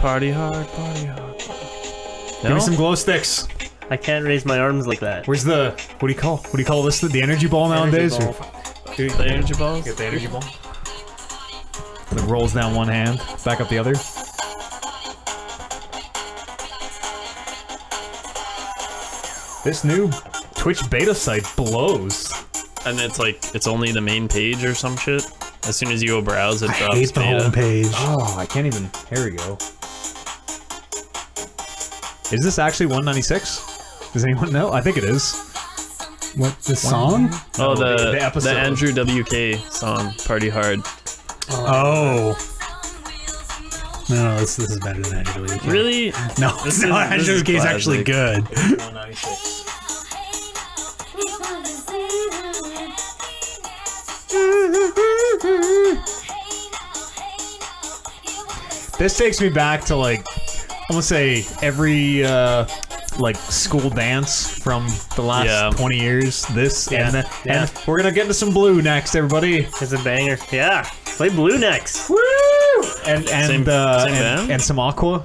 Party hard, party hard. No? Give me some glow sticks. I can't raise my arms like that. Where's the what do you call this? The energy ball nowadays? Energy ball. The energy balls? Get the energy ball. It rolls down one hand, back up the other. This new Twitch beta site blows. And it's like, it's only the main page or some shit. As soon as you go browse, it drops I hate the beta. home page. Oh, I can't even. Here we go. Is this actually 196? Does anyone know? I think it is. What, this song? Oh, No, the episode. Andrew WK song, Party Hard. Oh. No, this is better than Andrew WK. Really? No, This no, is- this Andrew is WK is actually classic. good. 196. This takes me back to like, I'm gonna say every like school dance from the last 20 years. This and we're gonna get into some Blue next, everybody. It's a banger. Yeah. Play Blue next. Woo! And Same band? and some Aqua.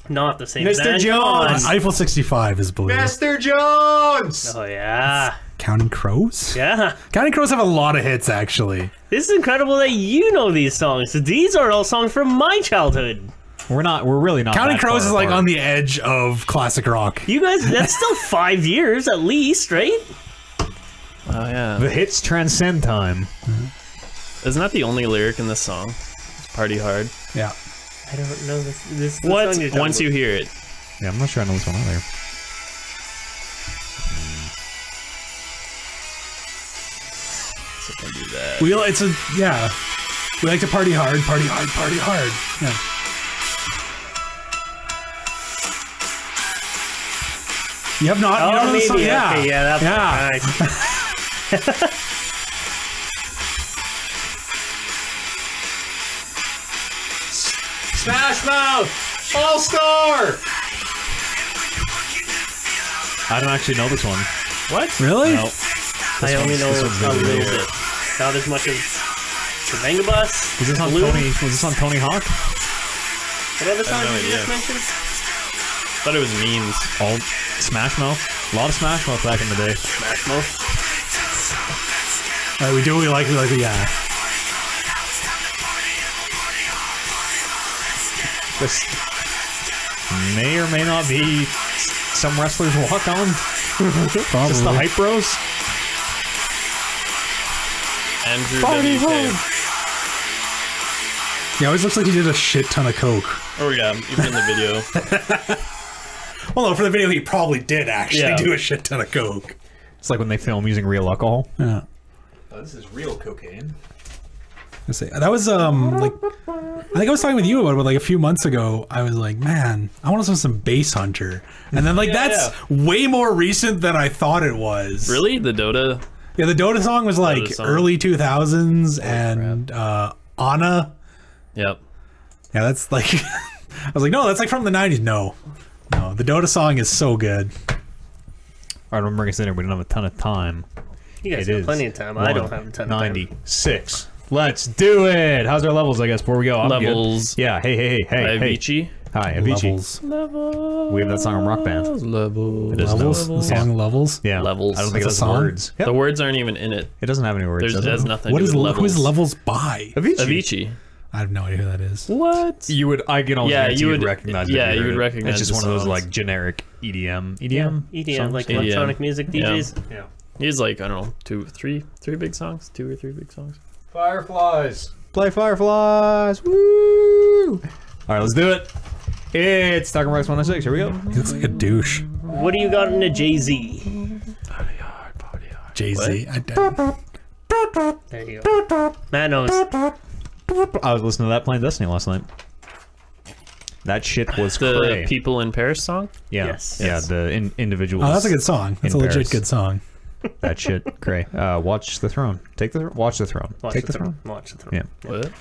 Not the same Mr. band. Jones! Eiffel 65 is blue. Mr. Jones! Oh, yeah. Counting Crows? Yeah. Counting Crows have a lot of hits, actually. This is incredible that you know these songs. These are all songs from my childhood. We're really not. Counting that Crows far is like apart. on the edge of classic rock. You guys, that's still 5 years at least, right? Oh, yeah. The hits transcend time. Isn't that the only lyric in this song? Party hard. Yeah. I don't know this What? song you're talking Once you about. hear it. Yeah, I'm not sure I know this one either. So if I do that. We like to party hard, party hard, party hard. Yeah. You have not. Oh, you don't know the song? maybe. Yeah. Okay, yeah, that's Yeah. right. Smash Mouth! All-Star! I don't actually know this one. What? Really? No. I only know this a one's little really bit. weird. Not as much as the Manga Bus. Was this on Blue. Tony? Was this on Tony Hawk? What other song no did you just idea. mention? Thought it was memes. All Smash Mouth. A lot of Smash Mouth back in the day. Smash Mouth. We do what we like, yeah. This may or may not be some wrestlers walk on. Probably. Just the hype bros. Andrew Party WK. He always looks like he did a shit ton of coke. Oh yeah, even in the video. Well, no, for the video, he probably did actually Yeah. do a shit ton of coke. It's like when they film using real alcohol. Yeah. Oh, this is real cocaine. Let's see. That was like, I think I was talking with you about it like a few months ago. I was like, man, I want to listen to some Bass Hunter, and then like that's way more recent than I thought it was. Really? The Dota? Yeah, the Dota song was like Dota song. early 2000s, and Anna. Yep. Yeah, that's like, I was like, no, that's like from the 90s. No, the Dota song is so good. All right, I'm bringing us in here. We don't have a ton of time. You guys It have is plenty of time. I don't have a ton of time. 96. Let's do it. How's our levels? I guess before we go. I'm good. Levels. Yeah. Hey. Avicii. Hi, Avicii. Levels. Levels. We have that song on Rock Band. Levels. It is Levels. The song Levels. Yeah. Levels. I don't think it That's has a song? words. Yep. The words aren't even in it. It doesn't have any words. There's does it? has nothing What to is do with who is levels. Levels by? Avicii. Avicii. I have no idea who that is. What? You would. I can almost Yeah, guarantee you you'd would- recognize it. yeah, if you heard would it. recognize It's just the one of those songs. like generic EDM. EDM, songs? like EDM. electronic music DJs. Yeah. He has like, I don't know, three big songs? 2 or 3 big songs? Fireflies. Play Fireflies. Woo! All right, let's do it. It's Talking Rocks 106. Here we go. He looks like a douche. What do you got into Jay-Z? Party hard, party hard. Jay-Z. There you go. Matt knows. I was listening to that playing Destiny last night. That shit was The cray. People in Paris song? Yeah, Yes. yeah. The individuals. Oh, that's a good song. That's a In legit Paris. good song. That shit, cray. Watch the throne. Watch the throne. Take the throne. Watch the throne. Yeah. What?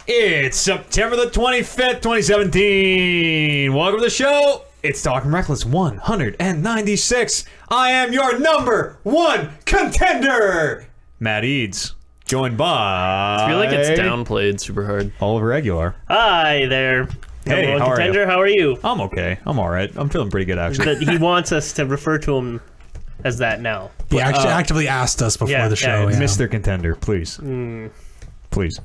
It's September the 25th, 2017. Welcome to the show. It's Talking Reckless 196. I am your #1 contender, Matt Eads, joined by I feel like it's downplayed super hard. Oliver Aguilar. Hi there. Hey, Number one how are contender, you? how are you? I'm okay. I'm all right. I'm feeling pretty good, actually. That he wants us to refer to him as that now. He actually actively asked us before the show. Yeah. Mr. Contender, please. Please.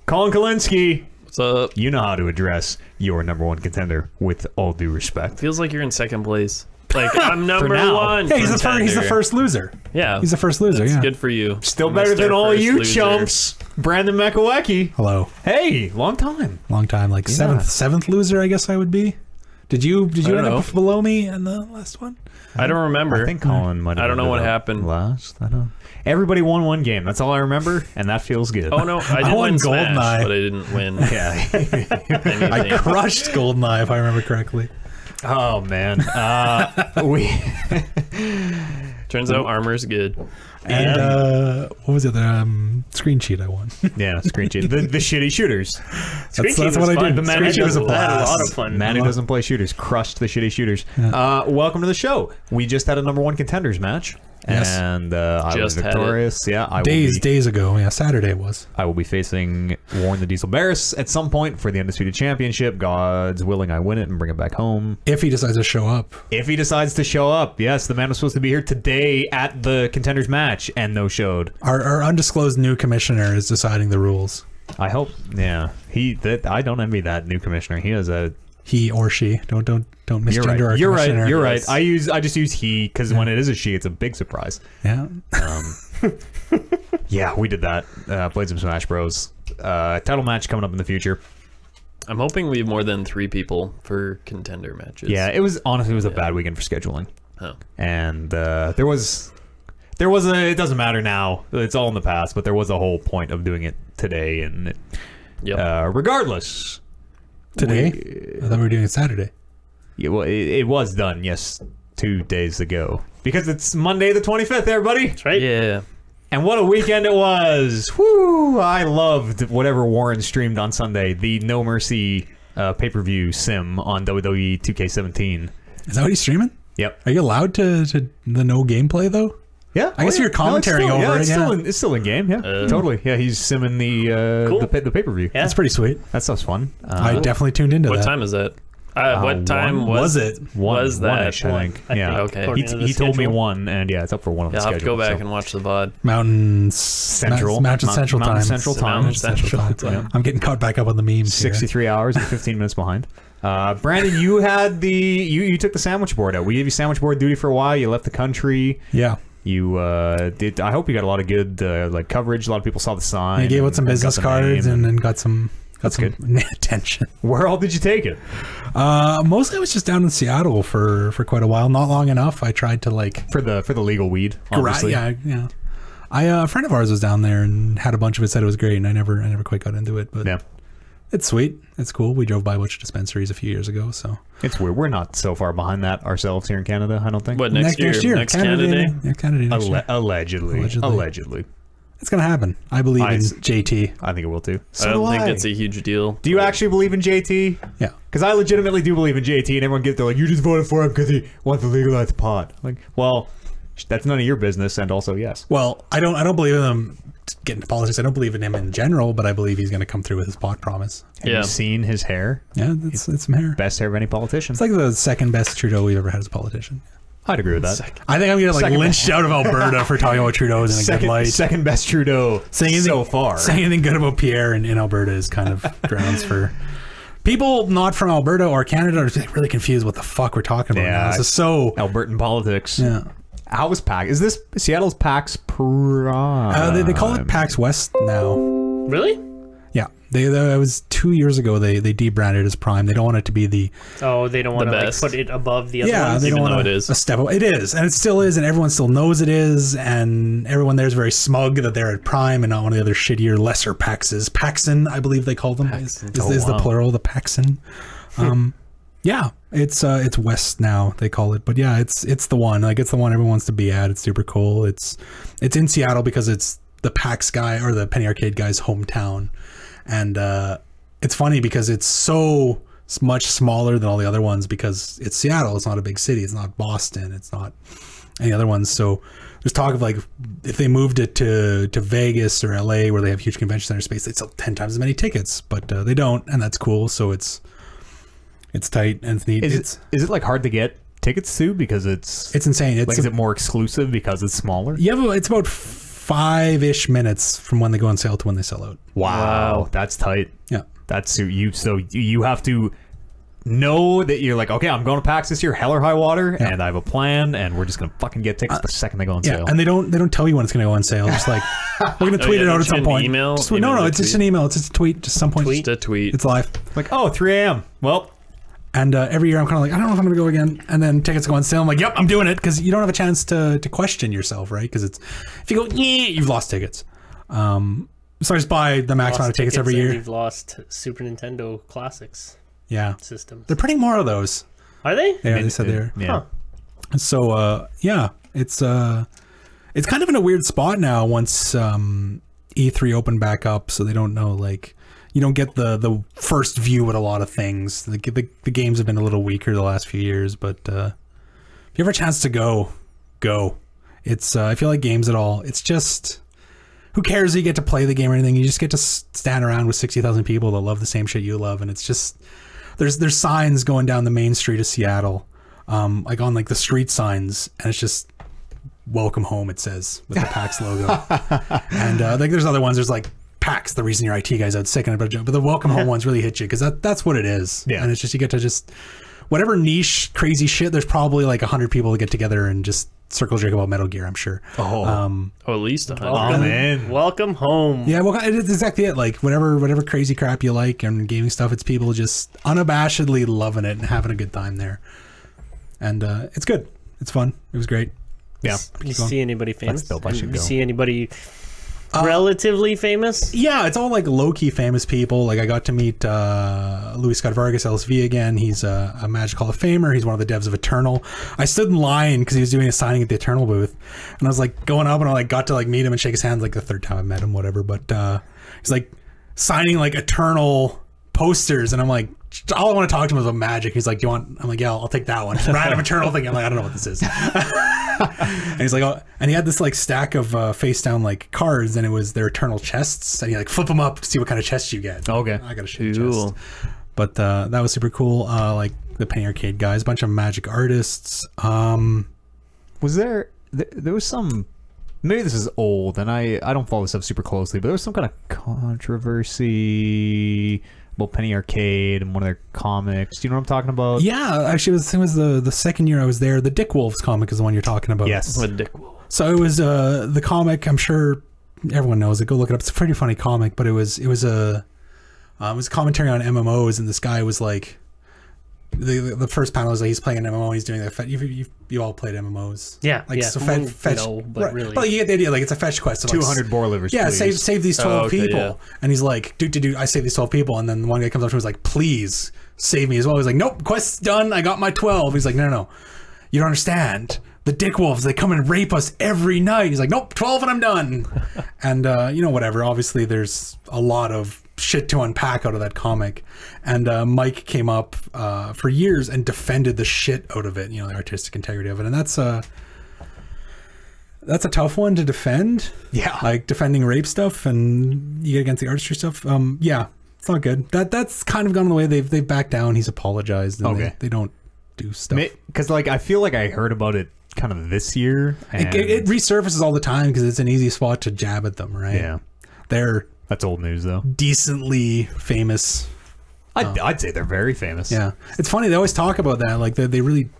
Colin Kalinske, What's up? you know how to address your number one contender with all due respect. Feels like you're in second place. Like, I'm number now. one. Yeah, he's the contender. first loser. Yeah. He's the first loser. That's Yeah. good for you. Still Mr. better than all First you Loser. chumps. Brandon McEwecki. Hello. Hey, long time. Long time. Like seventh loser, I guess I would be. Did you don't end know. up below me in the last one? I don't remember. I think Colin might have I don't know ended what up happened. last. I don't. Everybody won one game. That's all I remember, and that feels good. Oh, no. I did won win Smash, Goldeneye. but I didn't win Yeah. anything. I crushed Goldeneye, if I remember correctly. Oh man. We. Turns out armor's good. And what was the other screen cheat I won? Yeah, screen cheat. The shitty shooters. Screen that's Cheat what was I fun. did. The man Screen who Cheat was a I had a blast. lot of fun. Man who doesn't play shooters crushed the shitty shooters. Welcome to the show. We just had a number one contenders match, Yes. and I was Just had it. victorious. Yeah, I Days ago. Yeah, Saturday it was. I will be facing Warren the Diesel Barris at some point for the Undisputed Championship. God's willing, I win it and bring it back home. If he decides to show up. If he decides to show up, yes, the man was supposed to be here today at the contenders match and no showed. Our undisclosed new commissioner is deciding the rules. I hope. Yeah, I don't envy that new commissioner. He has a. He or she. Don't misgender You're right. our You're right. commissioner. You're right. Yes. I just use he because when it is a she, it's a big surprise. Yeah. Yeah, we did that. Played some Smash Bros. Title match coming up in the future. I'm hoping we have more than 3 people for contender matches. Yeah, it was a bad weekend for scheduling, Oh. and there was a. It doesn't matter now. It's all in the past. But there was a whole point of doing it today, and Yep. regardless, Today? I thought we were doing it Saturday. yeah, well, it was done. Yes, 2 days ago because it's Monday the 25th. Everybody. That's right. Yeah. And what a weekend it was! Woo! I loved whatever Warren streamed on Sunday. The No Mercy pay-per-view sim on WWE 2K17. Is that what he's streaming? Yep. Are you allowed to the no gameplay though? Yeah. I guess you're commentating it's still, over it, It's, yeah. it's still in game. Yeah. Totally. Yeah. He's simming Cool. the pay-per-view. Yeah. That's pretty sweet. That stuff's fun. I definitely tuned into What that. time is that? What time Was it? was that? One-ish, I think. I Yeah. think, Okay. according to the He told me schedule. 1, and yeah, it's up for 1 on Yeah, the I'll schedule. have to go back so. and watch the VOD. Mountain Central. Mountain Central Mountain time. Central time. Mountain Central time. Yeah. I'm getting caught back up on the memes. here. 63 hours and 15 minutes behind. Brandon, you had you took the sandwich board out. We gave you sandwich board duty for a while. You left the country. Yeah. You did. I hope you got a lot of good like coverage. A lot of people saw the sign. I gave out some and business got the cards name. and got some That's some good. attention. Where all did you take it? Mostly I was just down in Seattle for quite a while. Not long enough. I tried to like For the legal weed, obviously. yeah. A friend of ours was down there and had a bunch of it. Said it was great, and I never quite got into it. But Yeah. it's sweet. It's cool. We drove by a bunch of dispensaries a few years ago. So It's weird. We're not so far behind that ourselves here in Canada, I don't think. What, next year? Next Canada Day? Yeah, Canada Day next year. Allegedly. Allegedly. It's gonna happen. I believe in JT. I think it will too. I don't think it's a huge deal. Do you actually believe in JT? Yeah. Because I legitimately do believe in JT, and everyone they're like, you just voted for him because he wants to legalize the pot. Like, well, that's none of your business, and also yes. Well, I don't believe in him getting into politics. I don't believe in him in general, but I believe he's going to come through with his pot promise. Have Yeah. you seen his hair? Yeah, it's some hair. Best hair of any politician. It's like the second best Trudeau we've ever had as a politician. I'd agree with that. I think I'm gonna like Second lynched out of Alberta for talking about Trudeau in a good light. Second best Trudeau Saying anything, so far. Saying anything good about Pierre in Alberta is kind of grounds for people not from Alberta or Canada are really confused what the fuck we're talking about now. This is so Albertan politics. yeah. How was PAX? Is this Seattle's PAX Prime? They call it PAX West now. Really? Yeah, it was 2 years ago. They debranded as Prime. They don't want it to be the Oh, they don't want to like best. put it above the other yeah. ones. They don't even want though it is. a step. It is, and it still is, and everyone still knows it is, and everyone there is very smug that they're at Prime and not one of the other shittier, lesser PAXs. PAXen, I believe they call them. Is the plural the PAXen? Yeah, it's West now they call it, but yeah, it's the one. Like it's the one everyone wants to be at. It's super cool. It's in Seattle because it's the PAX guy or the Penny Arcade guy's hometown, and it's funny because it's so much smaller than all the other ones because it's Seattle. It's not a big city. It's not Boston. It's not any other ones. So there's talk of like if they moved it to Vegas or LA where they have huge convention center space, they'd sell 10 times as many tickets, but they don't, and that's cool. So it's It's tight and it's neat. Is it like hard to get tickets to because it's insane. It's like, is it more exclusive because it's smaller? Yeah, it's about 5-ish minutes from when they go on sale to when they sell out. Wow, that's tight. Yeah, that's you. So you have to know that you're like, okay, I'm going to PAX this year, hell or high water, and I have a plan, and we're just gonna fucking get tickets the second they go on sale. And they don't tell you when it's gonna go on sale. Just like we're gonna tweet it out at some point. Email? No, it's just an email. It's just a tweet. Just some point. Just a tweet. It's live. Like, oh, 3 a.m. Well. And every year I'm kind of like, I don't know if I'm going to go again. And then tickets go on sale. I'm like, yep, I'm doing it. Because you don't have a chance to question yourself, right? Because if you go, yeah, you've lost tickets. So I just buy the max amount of tickets every year. You've lost Super Nintendo Classics. Yeah. Systems. They're printing more of those. Are they? Yeah, they said they're. Yeah. Huh. So, yeah, it's kind of in a weird spot now once E3 opened back up. So they don't know, like... You don't get the first view at a lot of things. The games have been a little weaker the last few years, but if you have a chance to go. It's I feel like games at all. It's just who cares if you get to play the game or anything. You just get to stand around with 60,000 people that love the same shit you love, and it's just there's signs going down the main street of Seattle, like on like the street signs, and it's just welcome home. It says with the PAX logo, and like there's other ones. There's like. PAX, the reason your IT guy's out sick, and but the welcome home ones really hit you because that's what it is. Yeah, and it's just you get to just whatever niche crazy shit. There's probably like 100 people to get together and just circle jerk about Metal Gear. I'm sure. At least 100. Oh man, welcome home. Yeah, well, it's exactly it. Like whatever crazy crap you like and gaming stuff, it's people just unabashedly loving it and having a good time there, and it's good. It's fun. It was great. Yeah. You see anybody famous? Dope. I should go. See anybody relatively famous? Yeah, it's all like low-key famous people. Like I got to meet Louis Scott Vargas, LSV again. He's a Magic Hall of Famer. He's one of the devs of Eternal. I stood in line because he was doing a signing at the Eternal booth, and I was like going up, and I like got to like meet him and shake his hand like the third time I met him, whatever. But he's like signing like Eternal posters, and I'm like, all I want to talk to him is about Magic. He's like, do you want? I'm like, yeah, I'll take that one. Just random Eternal thing. I'm like, I don't know what this is. And he's like, oh, and he had this like stack of face down like cards, and it was their Eternal chests, and you like flip them up to see what kind of chests you get. Okay, I got a shit chest. But that was super cool. Like the Penny Arcade guys, a bunch of Magic artists. Was there was some? Maybe this is old, and I don't follow this stuff super closely, but there was some kind of controversy about Penny Arcade and one of their comics. Do you know what I'm talking about? Yeah, actually, it was the second year I was there. The Dick Wolves comic is the one you're talking about. Yes, the Dick Wolf. So it was the comic. I'm sure everyone knows it. Go look it up. It's a pretty funny comic, but it was a commentary on MMOs, and this guy was like. The first panel is like he's playing an MMO and he's doing that. You all played MMOs, yeah, like yeah. so fetch, no, but right. really, But you get the idea. Like it's a fetch quest. Of 200 boar livers. Yeah, please. save these 12 people, yeah. and he's like, dude, I saved these 12 people, and then one guy comes up to him and is like, please save me as well. He's like, nope, quest's done. I got my 12. He's like, no, you don't understand. The Dick Wolves, they come and rape us every night. He's like, nope, 12 and I'm done. And whatever. Obviously, there's a lot of shit to unpack out of that comic, and Mike came up for years and defended the shit out of it, the artistic integrity of it, and that's a tough one to defend. Yeah, like defending rape stuff and you get against the artistry stuff. Yeah, it's not good. That's kind of gone the way they've backed down. He's apologized, and okay. they don't do stuff because like I feel like I heard about it kind of this year, and it resurfaces all the time because it's an easy spot to jab at them, right? Yeah, that's old news, though. Decently famous. I'd say they're very famous. Yeah, it's funny. They always talk about that. Like they really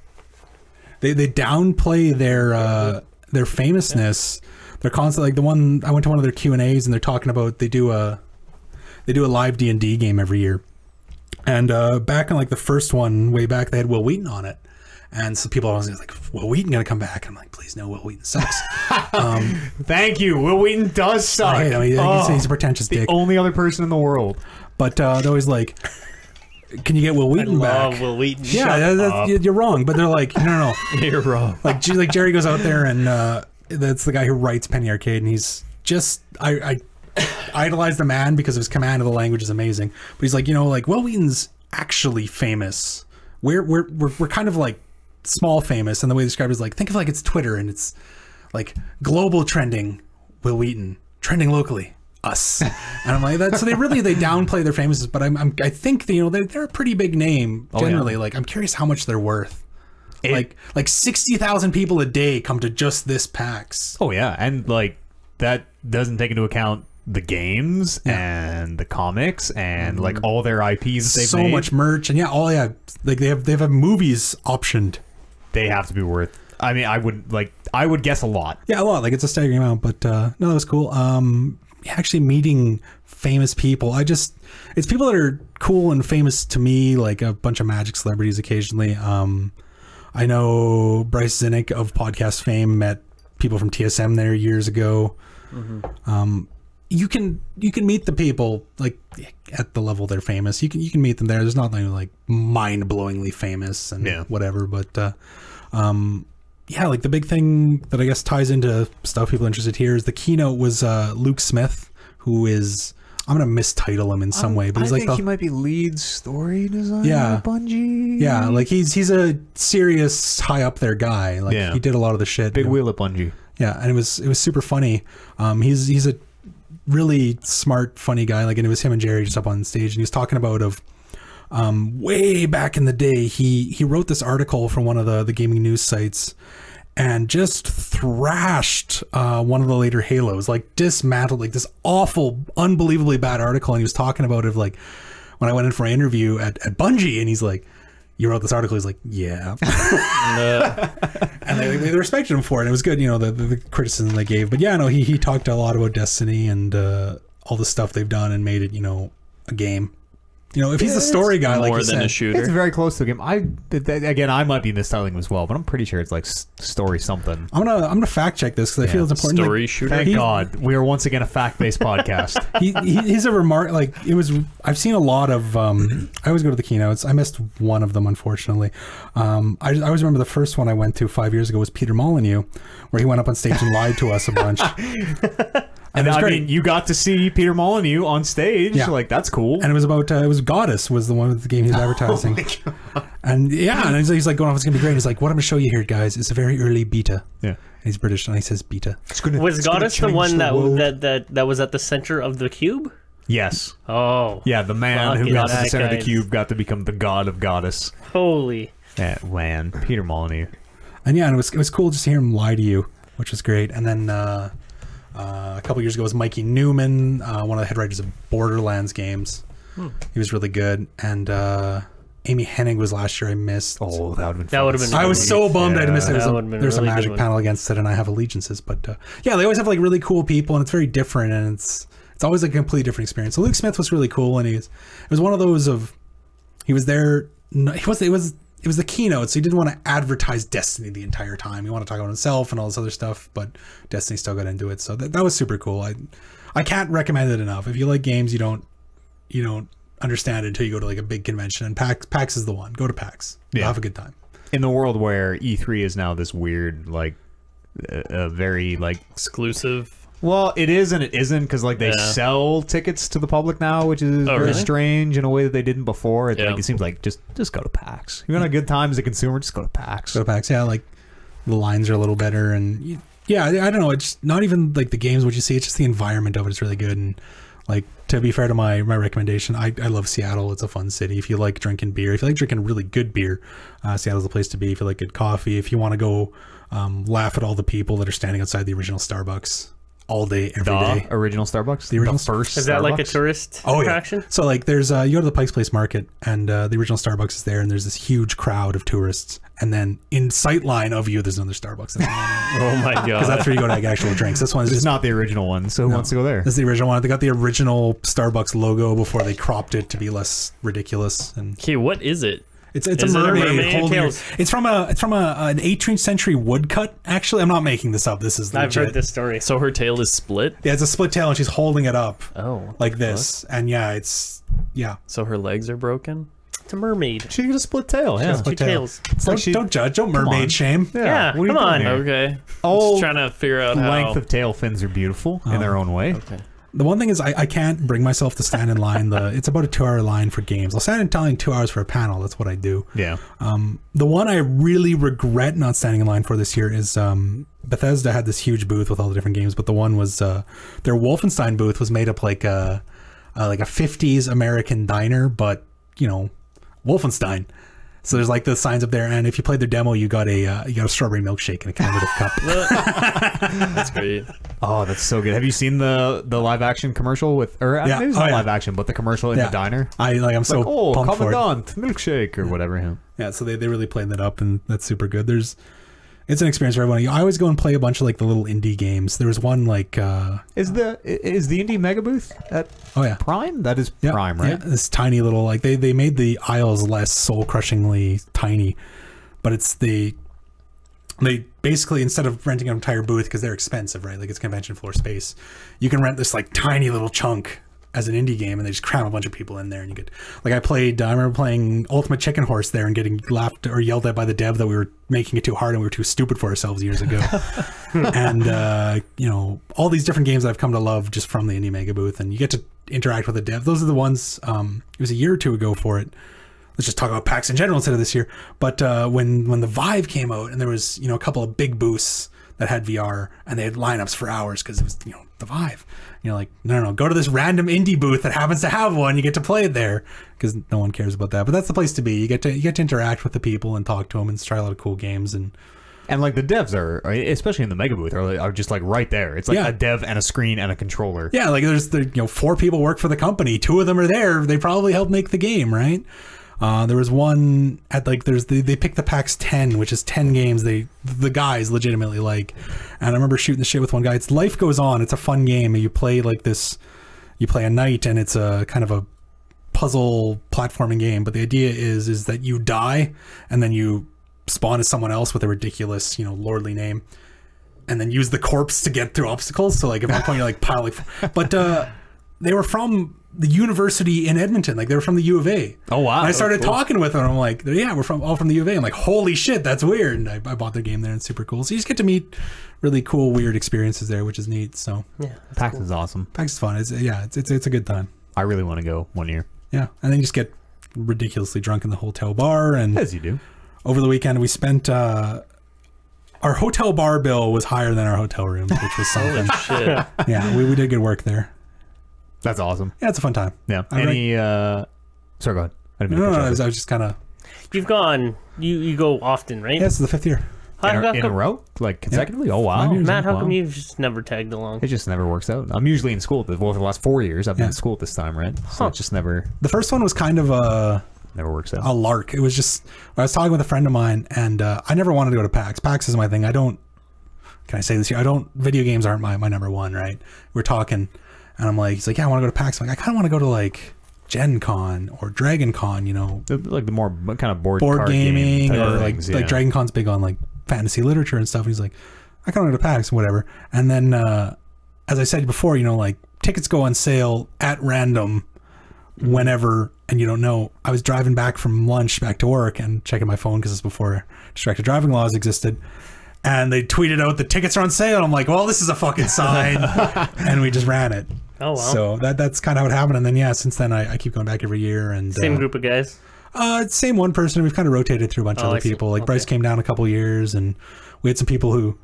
they downplay their famousness. They're constantly like the one I went to one of their Q&As and they're talking about they do a live D&D game every year. And back in like the first one way back, they had Will Wheaton on it. And so people always like, Will Wheaton gonna come back? I'm like, please no, Will Wheaton sucks. Thank you. Will Wheaton does suck. He's a pretentious dick. The only other person in the world. But they're always like, can you get Will Wheaton back? Will Wheaton. Yeah, you're wrong. But they're like, no. You're wrong. Like Jerry goes out there and that's the guy who writes Penny Arcade, and he's just I idolize the man because of his command of the language is amazing. But he's like, like Will Wheaton's actually famous. We're kind of like small famous, and the way they describe it is like, think of like it's Twitter and it's like global trending Will Wheaton, trending locally us. And I'm like, that. So they downplay their famous, but I think they're a pretty big name generally. Like, I'm curious how much they're worth. Like 60,000 people a day come to just this PAX. Oh yeah, and like that doesn't take into account the games and the comics and like all their IPs they've made. So much merch and like they have movies optioned. They have to be worth. I mean, I would guess a lot. Yeah, a lot. Like it's a staggering amount, but no, that was cool. Actually meeting famous people. It's people that are cool and famous to me, like a bunch of Magic celebrities occasionally. I know Bryce Zinnick of podcast fame met people from TSM there years ago. You can meet the people like at the level they're famous. You can meet them there. There's not like mind-blowingly famous and whatever, but like the big thing that I guess ties into stuff people are interested here is the keynote was Luke Smith, who is, I'm gonna mistitle him in some way, but he's like he might be lead story designer at Bungie. Yeah, like he's a serious high up there guy. Like he did a lot of the shit. Big wheel at Bungie. Yeah, and it was super funny. He's a really smart, funny guy. Like, and it was him and Jerry just up on stage, and he was talking about way back in the day. He wrote this article for one of the gaming news sites, and just thrashed one of the later Halos, like dismantled like this awful, unbelievably bad article. And he was talking about it like when I went in for an interview at Bungie, and he's like, "You wrote this article?" He's like, "Yeah." And they respected him for it. It was good, the criticism they gave. But yeah, no, he talked a lot about Destiny and all the stuff they've done and made it, a game. If he's a story guy, like you said, a shooter. It's very close to a game. I might be mistyling as well, but I'm pretty sure it's like story something. I'm gonna fact check this because I feel it's important. Story shooter. Thank God, we are once again a fact-based podcast. He's a remark. Like it was. I've seen a lot of. I always go to the keynotes. I missed one of them, unfortunately. I always remember the first one I went to 5 years ago was Peter Molyneux, where he went up on stage and lied to us a bunch. And I mean, you got to see Peter Molyneux on stage. Yeah. Like, that's cool. And it was about, it was Goddess was the one with the game he was advertising. Oh my God. And he's like going off, it's going to be great. He's like, what I'm going to show you here, guys, is a very early beta. Yeah. And he's British, and he says beta. Was Goddess the one that was at the center of the cube? Yes. Oh. Yeah, the man who got to the center of the cube got to become the god of Goddess. Holy. Yeah, man. Peter Molyneux. And yeah, and it was cool just to hear him lie to you, which was great. And then, a couple years ago was Mikey Newman, one of the head writers of Borderlands games. He was really good. And Amy Hennig was last year. I missed. Oh, that would have been fun. I was so bummed I'd missed it. There's a Magic panel against it, and I have allegiances. But yeah, they always have like really cool people, and it's very different, and it's always like a completely different experience. So Luke Smith was really cool, and it was one of those of he was there. It was the keynote, so he didn't want to advertise Destiny the entire time. He wanted to talk about himself and all this other stuff, but Destiny still got into it. So that was super cool. I can't recommend it enough. If you like games, you don't understand it until you go to like a big convention. And PAX is the one. Go to PAX. Yeah. Have a good time. In the world where E3 is now this weird, like, very like exclusive. Well, it is and it isn't, because like they sell tickets to the public now, which is very strange in a way that they didn't before. Like, it seems like just go to PAX. You're having a good time as a consumer, just go to PAX. Go to PAX, yeah. Like the lines are a little better, and I don't know. It's not even like the games what you see. It's just the environment of it is really good. And like, to be fair to my recommendation, I love Seattle. It's a fun city. If you like drinking beer, if you like drinking really good beer, Seattle's the place to be. If you like good coffee, if you want to go laugh at all the people that are standing outside the original Starbucks all day, every day. Original Starbucks? The original first Is that Starbucks? Like a tourist attraction? Yeah. So like there's, you go to the Pikes Place Market, and the original Starbucks is there, and there's this huge crowd of tourists. And then in sight line of you, there's another Starbucks. Oh my God. Because that's where you go to get actual drinks. This one is not the original one, so who wants to go there? This is the original one. They got the original Starbucks logo before they cropped it to be less ridiculous. And okay, what is it? It's a mermaid holding. It's from an 18th century woodcut. Actually, I'm not making this up. This is legit. I've heard this story. So her tail is split. Yeah, it's a split tail, and she's holding it up. Oh, like this. What? And yeah. So her legs are broken. It's a mermaid. She got a split tail. Yeah, split tails. Don't judge. Don't mermaid shame. Yeah, come on. Okay. Just trying to figure out how length of tail fins are beautiful in their own way. Okay. The one thing is I can't bring myself to stand in line. It's about a 2-hour line for games. I'll stand in line 2 hours for a panel. That's what I do. Yeah. The one I really regret not standing in line for this year is Bethesda had this huge booth with all the different games, but the one was their Wolfenstein booth was made up like a 50s American diner, but you know, Wolfenstein. So there's like the signs up there, and if you played their demo, you got a strawberry milkshake in a commemorative cup. That's great. Oh, that's so good. Have you seen the live action commercial with, or maybe it's not live action, but the commercial in the diner? I'm so pumped for it. Commandant milkshake or whatever. Yeah, so they really played that up, and that's super good. It's an experience for everyone. I always go and play a bunch of like the little indie games. There was one like is the indie mega booth at Prime? That is Prime, right? Yeah, this tiny little like they made the aisles less soul crushingly tiny, but it's they basically, instead of renting an entire booth because they're expensive, right? Like it's convention floor space, you can rent this like tiny little chunk as an indie game, and they just cram a bunch of people in there, and you get like I remember playing Ultimate Chicken Horse there and getting laughed or yelled at by the dev that we were making it too hard and we were too stupid for ourselves years ago. And you know, all these different games that I've come to love just from the indie mega booth, and you get to interact with the dev. Those are the ones. It was a year or two ago for it. Let's just talk about PAX in general instead of this year. But when the Vive came out, and there was, you know, a couple of big booths that had VR, and they had lineups for hours because it was, you know, the Vive. You're like, no, go to this random indie booth that happens to have one. You get to play it there because no one cares about that. But that's the place to be. You get to interact with the people and talk to them and try a lot of cool games. And like the devs are, especially in the mega booth, are just like right there. It's like a dev and a screen and a controller. Yeah, like there's 4 people work for the company. 2 of them are there. They probably helped make the game, right? There was one at like they picked the PAX 10, which is 10 games the guys legitimately like, and I remember shooting the shit with one guy. It's Life Goes On. It's a fun game, and you play like this. You play a knight, and it's a kind of a puzzle platforming game. But the idea is that you die, and then you spawn as someone else with a ridiculous, you know, lordly name, and then use the corpse to get through obstacles. So like at one point you're like piling, but they were from the university in Edmonton. Like they were from the U of A. Oh wow! And I started talking with them. I'm like, yeah, we're all from the U of A. I'm like, holy shit, that's weird. And I bought their game there, and it's super cool. So you just get to meet really cool, weird experiences there, which is neat. So yeah, PAX is awesome. PAX is fun. It's a good time. I really want to go one year. Yeah, and then you just get ridiculously drunk in the hotel bar, and as you do. Over the weekend, we spent. Our hotel bar bill was higher than our hotel rooms, which was something. Holy shit. Yeah, we did good work there. That's awesome. Yeah, it's a fun time. Yeah. Sorry, go ahead. No, I was just kind of. You've gone. You go often, right? Yeah, this is the 5th year. In a row, like consecutively. Yeah. Oh wow, Matt, how come you've just never tagged along? It just never works out. I'm usually in school. For the last 4 years, I've been in school at this time, right? So it just never. The first one was kind of never works out. A lark. It was just I was talking with a friend of mine, and I never wanted to go to PAX. PAX is my thing. I don't. Can I say this here? Video games aren't my number one, right? We're talking. And I'm like, he's like, yeah, I want to go to PAX. I'm like, I kind of want to go to like Gen Con or Dragon Con, you know, like the more kind of board gaming, game or like Dragon Con's big on like fantasy literature and stuff. And he's like, I kind of want to go to PAX and whatever. And then, as I said before, you know, like tickets go on sale at random whenever, and you don't know. I was driving back from lunch back to work and checking my phone because it's before distracted driving laws existed. And they tweeted out the tickets are on sale. And I'm like, well, this is a fucking sign. And we just ran it. Oh, wow. So that's kind of what happened. And then, yeah, since then I keep going back every year. And same group of guys? Same one person. We've kind of rotated through a bunch of other people. Like Bryce came down a couple years, and we had some people who,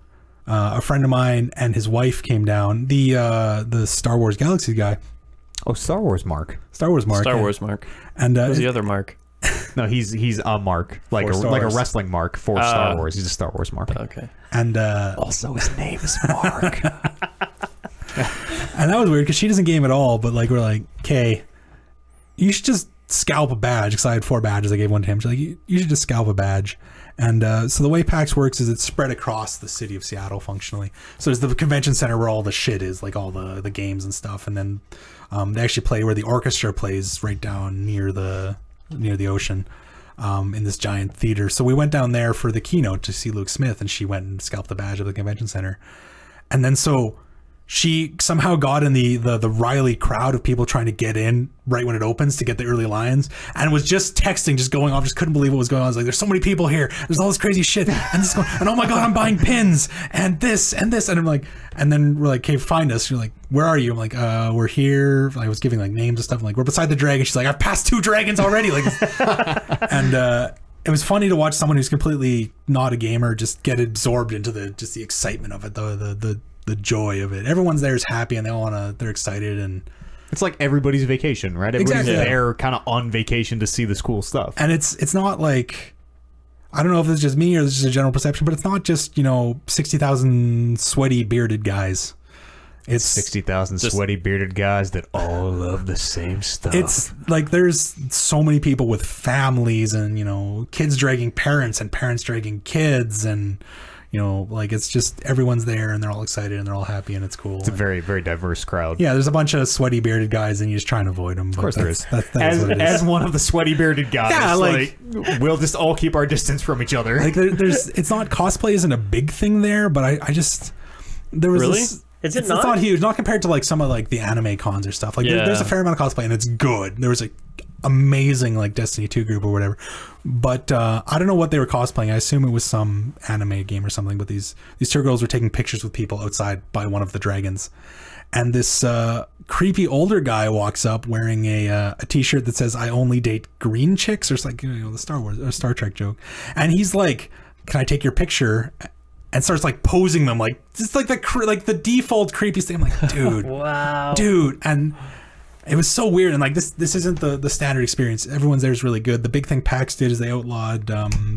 a friend of mine and his wife came down. The Star Wars Galaxy guy. Oh, Star Wars Mark. Star Wars Mark. And who's the other Mark? No, he's a Mark, like a wrestling Mark for Star Wars. He's a Star Wars Mark. Okay. And also his name is Mark. And that was weird because she doesn't game at all. But like we're like, okay, you should just scalp a badge, because I had 4 badges. I gave one to him. She's like, you should just scalp a badge. And so the way PAX works is it's spread across the city of Seattle functionally. So there's the convention center where all the shit is, like all the games and stuff. And then they actually play where the orchestra plays right down near the ocean, in this giant theater. So we went down there for the keynote to see Luke Smith, and she went and scalped the badge at the convention center. And then so she somehow got in the Riley crowd of people trying to get in right when it opens to get the early lines, and was just texting, just going off, just couldn't believe what was going on. I was like, there's so many people here, there's all this crazy shit, and this going, and oh my god, I'm buying pins and this, and I'm like, and then we're like, okay, find us. You're like, where are you? I'm like, we're here. I was giving like names and stuff. I'm like, we're beside the dragon. She's like, I've passed 2 dragons already. Like, and it was funny to watch someone who's completely not a gamer just get absorbed into the excitement of it, the joy of it. Everyone's there is happy and they're excited, and it's like everybody's vacation, right? Everybody's Exactly. there kind of on vacation to see this cool stuff. and it's not like, I don't know if it's just me or this is a general perception, but it's not just, 60,000 sweaty bearded guys. It's 60,000 sweaty bearded guys that all love the same stuff. It's like there's so many people with families and, kids dragging parents and parents dragging kids, and, like it's just everyone's there and they're all excited and they're all happy and it's cool. It's a very, very diverse crowd. Yeah, there's a bunch of sweaty bearded guys and you just try and avoid them. Of course there is. As one of the sweaty bearded guys, Yeah, like we'll just all keep our distance from each other. like there's it's not, cosplay isn't a big thing there, but I just, there was Really? this, Is it it's not? not huge, not compared to like some of like the anime cons or stuff. Like there's a fair amount of cosplay and it's good. There was a amazing like Destiny 2 group or whatever, but I don't know what they were cosplaying. I assume it was some anime game or something, but these 2 girls were taking pictures with people outside by one of the dragons, and this creepy older guy walks up wearing a t-shirt that says "I only date green chicks," or it's like the Star Wars or Star Trek joke, and he's like, "Can I take your picture?" and starts like posing them like just like the default creepy thing. I'm like, dude, Wow. dude, and it was so weird. And like this isn't the standard experience. Everyone's there is really good. The big thing PAX did is they outlawed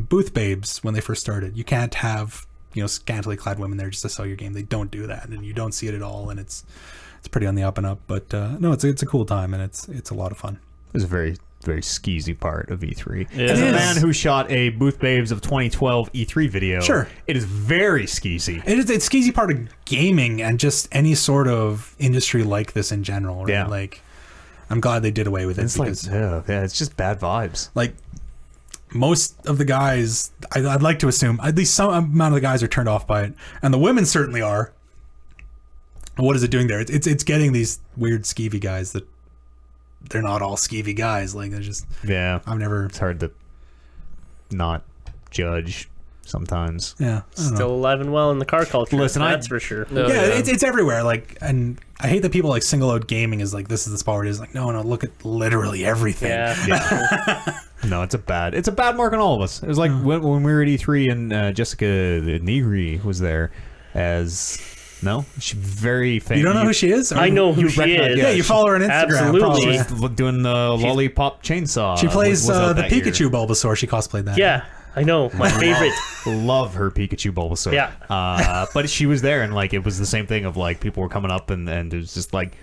booth babes when they first started. You can't have scantily clad women there just to sell your game. They don't do that, and you don't see it at all. And it's pretty on the up and up. But no, it's a cool time, and it's a lot of fun. It was a very, very skeezy part of E3. Yeah. As a It is. man who shot a Booth Babes of 2012 E3 video, Sure. it is very skeezy. It's skeezy part of gaming and just any sort of industry like this in general. Right? Yeah. Like, I'm glad they did away with it It's like, because yeah, it's just bad vibes. like most of the guys, I'd like to assume at least some amount of the guys are turned off by it, and the women certainly are. What is it doing there? It's getting these weird skeevy guys that they're not all skeevy guys. Like they're just, Yeah, I've never, it's hard to not judge sometimes. yeah, I don't know. Still alive and well in the car culture. Listen, that's for sure. No, Yeah, it's everywhere. Like, and I hate that people like single out gaming as like this is the spot where it is. Like, no, look at literally everything. Yeah. No, it's a bad mark on all of us. It was like when we were at E3 and Jessica Negri was there as she's very famous. You don't know who she is? Or I know who she recognize- is. Yeah, you follow her on Instagram. Absolutely. Probably. She's doing the lollipop chainsaw. She plays was out the that year. Pikachu Bulbasaur. She cosplayed that. Yeah, I know. My favorite. Love her Pikachu Bulbasaur. Yeah. But she was there, and like it was the same thing of like people were coming up, and it was just like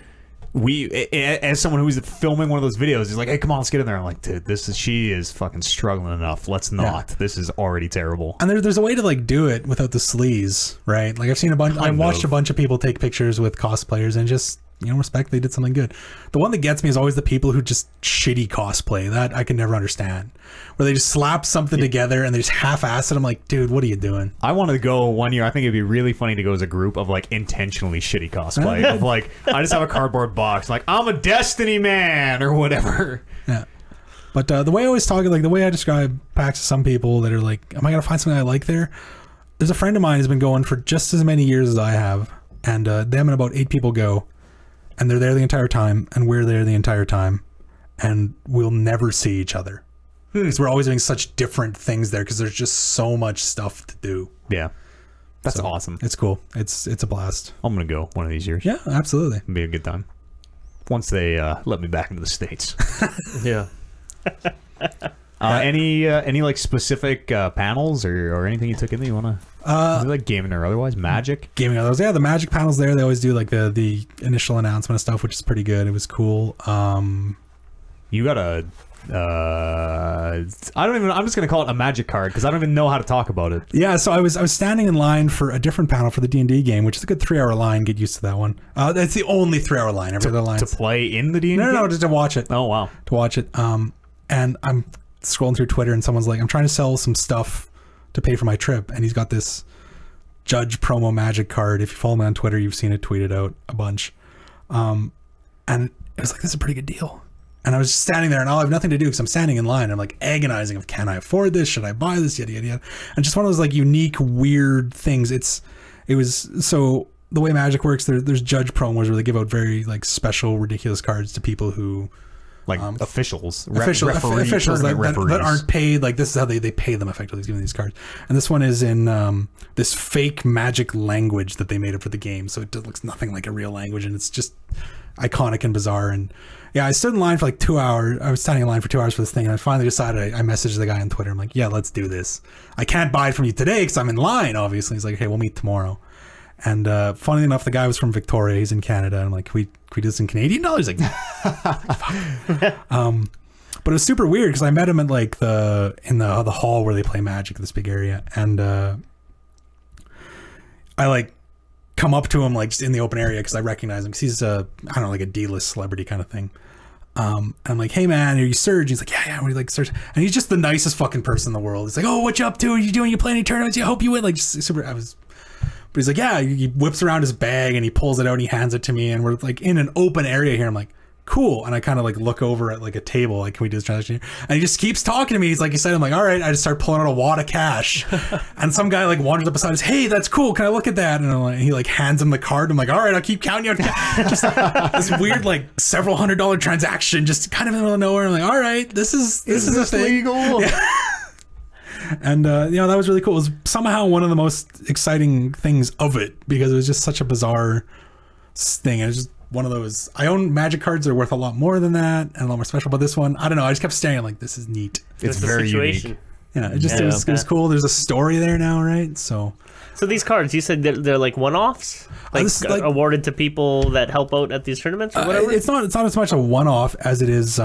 as someone who was filming one of those videos, he's like, "Hey, come on, let's get in there." I'm like, "Dude, she is fucking struggling enough. Let's not. This is already terrible." And there's a way to like do it without the sleaze, right? Like I've seen I've watched a bunch of people take pictures with cosplayers and just respect they did something good. The one that gets me is always the people who just shitty cosplay. That I can never understand. Where they just slap something together and they just half-ass it. I'm like, dude, what are you doing? I wanted to go one year. I think it'd be really funny to go as a group of like intentionally shitty cosplay. Of like, I just have a cardboard box, like I'm a Destiny man or whatever. Yeah. But the way I always talk, like the way I describe PAX to some people that are like, am I going to find something I like there? There's a friend of mine who's been going for just as many years as I have. And them and about 8 people go. And they're there the entire time. And we're there the entire time. And we'll never see each other. Because we're always doing such different things there because there's just so much stuff to do. Yeah, that's So, awesome. It's cool. It's a blast. I'm gonna go one of these years. Yeah, absolutely. It'll be a good time. Once they let me back into the States. Yeah. Any like specific panels or anything you took in that you want to like gaming or otherwise? Magic? Gaming others. Yeah, the Magic panels there. They always do like the initial announcement and stuff, which is pretty good. It was cool. You got a I'm just gonna call it a Magic card because I don't even know how to talk about it. Yeah, so I was standing in line for a different panel for the D&D game, which is a good 3-hour line. Get used to that one. That's the only 3-hour line. Every other line To play in the D&D? no, just to watch it. Oh wow. To watch it. And I'm scrolling through Twitter, and someone's like, "I'm trying to sell some stuff to pay for my trip," and he's got this Judge promo Magic card. If you follow me on Twitter, you've seen it tweeted out a bunch. And it was like, this is a pretty good deal. And I was just standing there, and I'll have nothing to do because I'm standing in line. I'm like agonizing of, can I afford this? Should I buy this? Yada yada yada. And just one of those like unique, weird things. It was so the way Magic works, there's judge promos where they give out very like special, ridiculous cards to people who like officials officials that aren't paid. Like this is how they pay them effectively, giving these cards. And this one is in this fake Magic language that they made up for the game, so it looks nothing like a real language, and it's just iconic and bizarre. And yeah, I stood in line for like 2 hours. I was standing in line for 2 hours for this thing, and I finally decided. I messaged the guy on Twitter. I'm like, yeah, let's do this. I can't buy it from you today because I'm in line, obviously. He's like, hey, we'll meet tomorrow. And funny enough, the guy was from Victoria. He's in Canada. I'm like, can we do this in Canadian dollars? He's like, but it was super weird because I met him at like the hall where they play Magic, this big area, and I like come up to him like just in the open area because I recognize him because he's I don't know, like a D-list celebrity kind of thing. And I'm like, hey man, are you Serge? He's like, yeah, what do you like, Serge? And he's just the nicest fucking person in the world. He's like, oh, what you up to? Are you doing? You playing any tournaments? Yeah, I hope you win. Like, just super. But he's like, yeah. He whips around his bag and he pulls it out and he hands it to me, and we're like in an open area here. I'm like, cool. And I kind of like look over at like a table, like, can we do this transaction here? And he just keeps talking to me. He's like, he said, I'm like, all right. I just start pulling out a wad of cash, and some guy like wanders up beside us. Hey, that's cool. Can I look at that? And I'm like, he like hands him the card. I'm like, all right, I'll keep counting out cash. Just this weird like several $100 transaction, just kind of in the middle of nowhere. I'm like, all right, this is a thing. Legal? Yeah. And you know, that was really cool. It was somehow one of the most exciting things of it because it was just such a bizarre thing. It was just one of those. I own Magic cards that are worth a lot more than that and a lot more special. But this one, I don't know. I just kept staring like, this is neat. It's very unique. Yeah, it was cool. There's a story there now, right? So these cards, you said they're like one-offs, like awarded to people that help out at these tournaments or whatever. It's not as much a one-off as it is.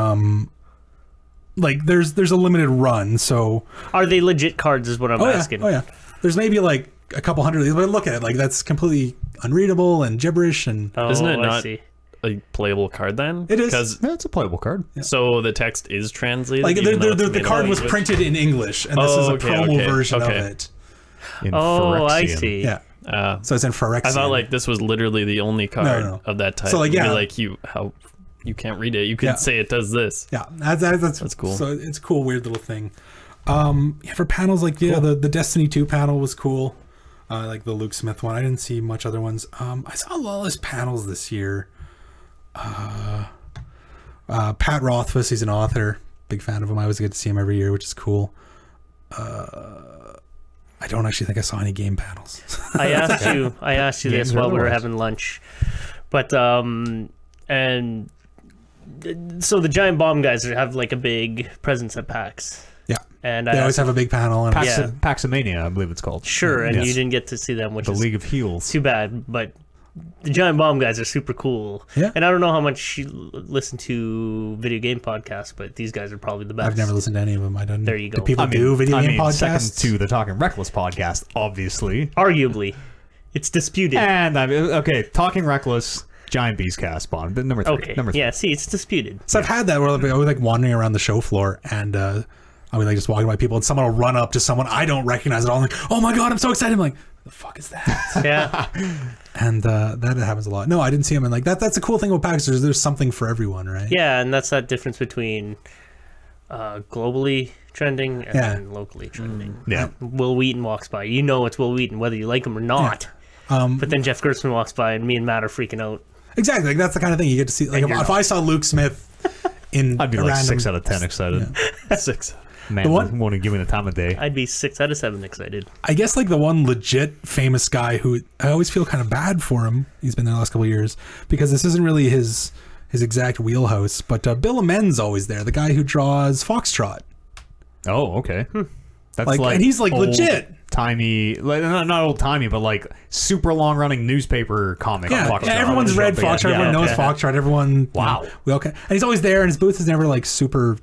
Like there's a limited run, so are they legit cards is what I'm asking. Oh yeah, there's maybe like a couple hundred of these, but look at it, like that's completely unreadable and gibberish, and isn't it not a playable card then? It is, because it's a playable card. Yeah. So the text is translated. Like the card was printed in English, and this is a promo version of it. In I see. Yeah. So it's in Phyrexian. I thought like this was literally the only card of that type. So like you can't read it. You can say it does this. Yeah, that's cool. So it's a cool, weird little thing. Yeah, for panels like the Destiny 2 panel was cool. Like the Luke Smith one. I didn't see much other ones. I saw a lot of his panels this year. Pat Rothfuss, he's an author. Big fan of him. I always get to see him every year, which is cool. I don't actually think I saw any game panels. I asked you this while we were having lunch, but and. So the Giant Bomb guys have like a big presence at PAX. Yeah, and they always have a big panel. And Paxomania, I believe it's called. Sure, and you didn't get to see them, which is the League of Heels. Too bad, but the Giant Bomb guys are super cool. Yeah, and I don't know how much you listen to video game podcasts, but these guys are probably the best. I've never listened to any of them. I don't. There you go. Do people do video game podcasts? Second to the Talking Reckless podcast, obviously. Arguably, it's disputed. And okay, Talking Reckless. Giant Beast cast Bond, but number 3. Okay. Number 3. Yeah, see, it's disputed. So I've had that where I was like wandering around the show floor, and I was like just walking by people, and someone will run up to someone I don't recognize at all. I'm like, oh my god, I'm so excited! I'm like, the fuck is that? Yeah. And that happens a lot. No, I didn't see him, and like that's the cool thing about PAX. There's something for everyone, right? Yeah, and that's that difference between globally trending and then locally trending. Yeah. Will Wheaton walks by, you know it's Will Wheaton whether you like him or not. Yeah. But then Jeff Gerstmann walks by, and me and Matt are freaking out. Exactly, like that's the kind of thing you get to see. Like if I saw Luke Smith in, I'd be like 6 out of 10 excited. Yeah. 6. Man, won't even give me the time of day. I'd be 6 out of 7 excited. I guess like the one legit famous guy who I always feel kind of bad for him. He's been there the last couple of years because this isn't really his exact wheelhouse. But Bill Amen's always there, the guy who draws Foxtrot. Oh, okay. That's like, and he's like legit. Timey, like not old timey, but like super long running newspaper comic. Yeah, everyone's read Foxtrot. Everyone knows Foxtrot. Everyone, wow, we all can. And he's always there, and his booth is never like super,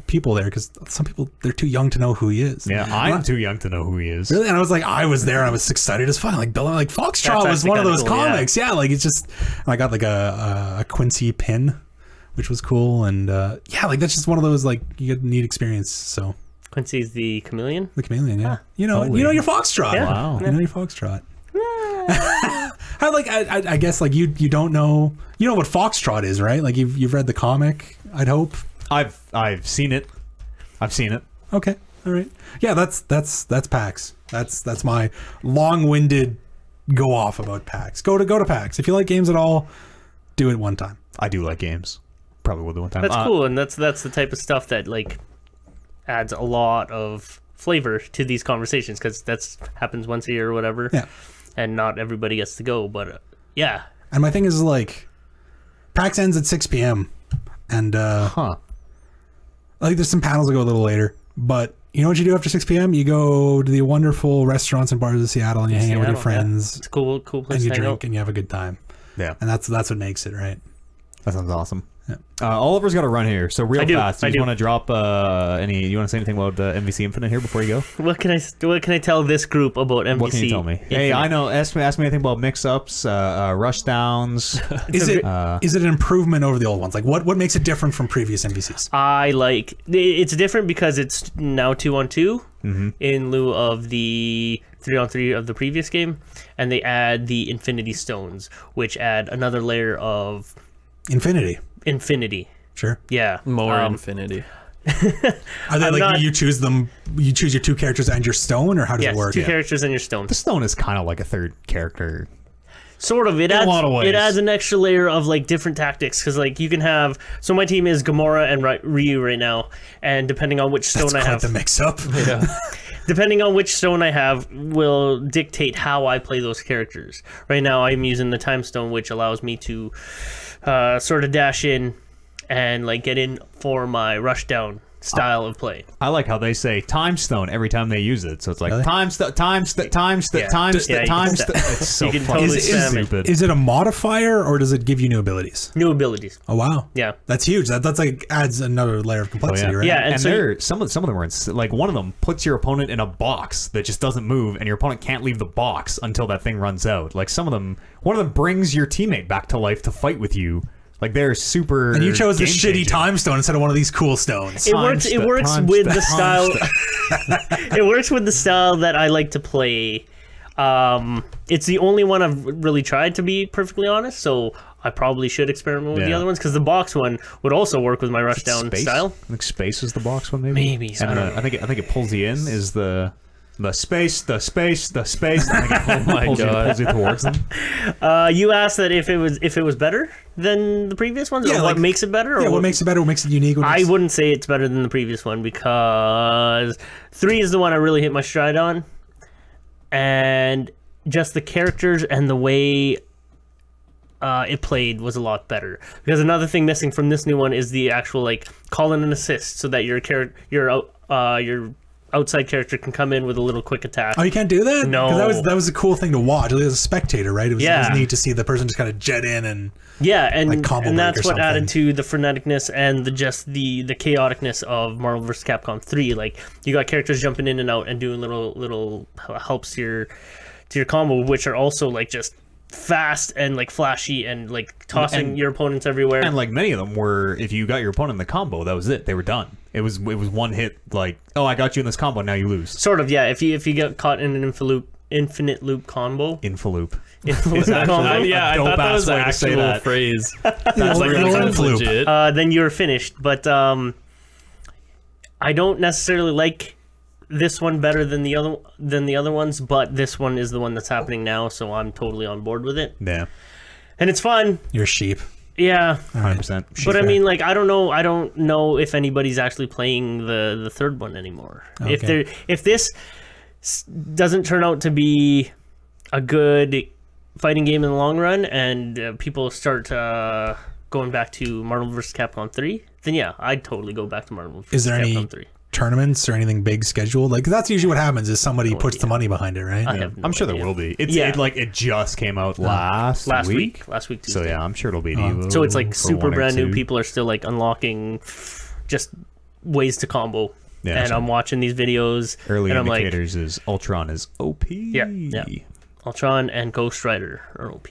people there because some people they're too young to know who he is. Yeah, I'm too young to know who he is. Really, and I was there, and I was excited as fun. Like Bill, like Foxtrot was one of those comics. Yeah, like it's just. And I got like a Quincy pin, which was cool, and like that's just one of those like you get a neat experience. So. Quincy's the chameleon? The chameleon, yeah. You know your Foxtrot. Yeah. Wow. You know your Foxtrot. I guess like you don't know what Foxtrot is, right? Like you've read the comic, I'd hope. I've seen it. I've seen it. Okay. All right. Yeah, that's PAX. That's my long-winded go off about PAX. Go to PAX. If you like games at all, do it one time. I do like games. Probably will do one time. That's cool, and that's the type of stuff that like adds a lot of flavor to these conversations, because that's happens once a year or whatever. Yeah. And not everybody gets to go, but yeah. And my thing is like, PAX ends at 6 p.m. and like there's some panels that go a little later, but you know what you do after 6 p.m.? You go to the wonderful restaurants and bars of Seattle, and you hang out with your friends. Yeah. It's a cool place and you to hang drink out. and you have a good time. Yeah, and that's what makes it, right? That sounds awesome. Yeah. Oliver's got to run here, so real fast. I You want to drop any? You want to say anything about MVC Infinite here before you go? What can I tell this group about MVC? What can you tell me? Infinite? Hey, I know. Ask me anything about mix-ups, rush downs. Is it an improvement over the old ones? Like what makes it different from previous MVCs? It's different because it's now 2-on-2 in lieu of the 3-on-3 of the previous game, and they add the Infinity Stones, which add another layer of Infinity. Sure. Yeah. More infinity. Are they like you choose them? You choose your two characters and your stone, or how does it work? Two characters and your stone. The stone is kind of like a third character. Sort of. It adds a lot of ways. It adds an extra layer of like different tactics, because like you can have. So my team is Gamora and Ryu right now, and depending on which stone I have, the mix up. Yeah. Depending on which stone I have will dictate how I play those characters. Right now I'm using the Time Stone, which allows me to sort of dash in and like get in for my rush down style of play. I like how they say time stone every time they use it, so it's like time stone. It's so you can fucking totally stupid. Is it a modifier, or does it give you new abilities? New abilities. Oh wow, yeah, that's huge. That's like adds another layer of complexity, right? Yeah, and so some of them are like, one of them puts your opponent in a box that just doesn't move, and your opponent can't leave the box until that thing runs out. Like one of them brings your teammate back to life to fight with you. Like they're super. And you chose the shitty time stone instead of one of these cool stones. It works with the style. It works with the style that I like to play. It's the only one I've really tried, to be perfectly honest. So I probably should experiment with the other ones, because the box one would also work with my rush down style. I think space is the box one, maybe. And I think it pulls you in is the space. I think it pulls you towards them. You asked that if it was better than the previous ones, or what makes it better? Or what makes it better? What makes it unique? I wouldn't say it's better than the previous one, because 3 is the one I really hit my stride on, and just the characters and the way it played was a lot better. Because another thing missing from this new one is the actual like call in an assist, so that your outside character can come in with a little quick attack. Oh, you can't do that? No. That was a cool thing to watch. As a spectator, right? It was neat to see the person just kind of jet in and like combo and that's break or what added to the freneticness and the chaoticness of Marvel vs. Capcom 3. Like you got characters jumping in and out and doing little helps to your combo, which are also like just fast and like flashy and like tossing your opponents everywhere. And like many of them were, if you got your opponent in the combo, that was it. They were done. It was one hit. Like, oh, I got you in this combo. Now you lose. Sort of, yeah. If you get caught in an infinite loop combo. Infaloop. Combo. Yeah, I thought that was the actual phrase. That's like legit. Then you're finished. But I don't necessarily like this one better than the other ones, but this one is the one that's happening now, so I'm totally on board with it. Yeah. And it's fun. You're sheep. Yeah. 100%. But I mean, like, I don't know if anybody's actually playing the third one anymore. Okay. If this doesn't turn out to be a good fighting game in the long run, and people start going back to Marvel vs. Capcom 3, then yeah, I'd totally go back to Marvel vs. Capcom 3. Tournaments or anything big scheduled? Like that's usually what happens is somebody puts the money behind it, right? I'm sure there will be. It just came out last week. Last week Tuesday. So yeah, I'm sure it'll be. So it's like super brand new. People are still like unlocking just ways to combo. Yeah, and I'm watching these videos. Early and indicators is Ultron is OP. Yeah. Ultron and Ghost Rider are OP.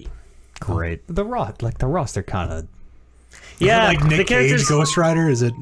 Great. The roster kind of. Yeah, like Nick the characters. Cage Ghost Rider, is it?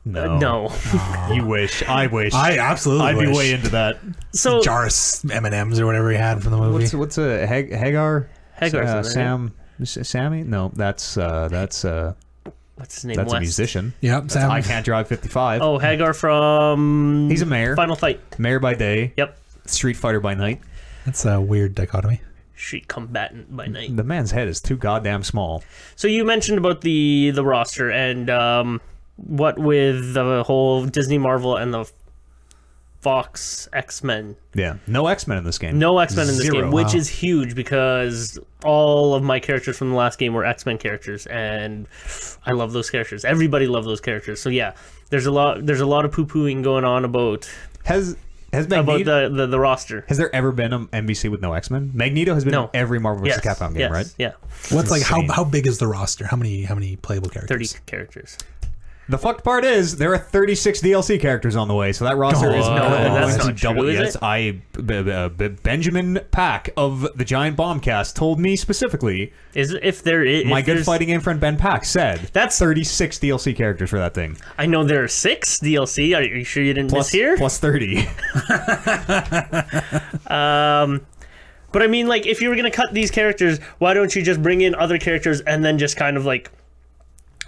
No. Oh. You wish. I wish. I absolutely I'd wish. be way into that. So Jarvis M&Ms or whatever he had from the movie. What's a Hagar? Sammy? No, that's what's his name? That's West. a musician. Yep, Sam. I Can't Drive 55. Oh, Hagar from. He's a mayor. Final Fight. Mayor by day. Yep. Street Fighter by night. That's a weird dichotomy. Street combatant by night. The man's head is too goddamn small. So you mentioned about the roster and what with the whole Disney Marvel and the Fox X-Men. Yeah, no X-Men in this game. No X-Men in this Zero. game, which is huge because all of my characters from the last game were X-Men characters, and I love those characters. Everybody loved those characters. So yeah, there's a lot of poo-pooing going on about Magneto, the roster. Has there ever been an NBC with no X-Men? Magneto has been in every Marvel vs. Capcom game, right? Yeah. What's like how big is the roster? How many playable characters? 30 characters. The fucked part is there are 36 DLC characters on the way, so that roster is that's not true, is it? Benjamin Pack of the Giant Bombcast told me specifically. My good fighting game friend Ben Pack said that's 36 DLC characters for that thing. I know there are 6 DLC. Are you sure you didn't miss here? Plus 30. But I mean, like, if you were gonna cut these characters, why don't you just bring in other characters and then just kind of like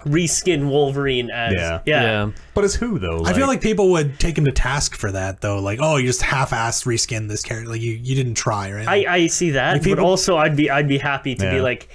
reskin Wolverine as yeah. But as who though? I feel like people would take him to task for that though. Like, oh, you just half-assed reskin this character. Like you didn't try, right? I see that, like, but also I'd be happy to be like,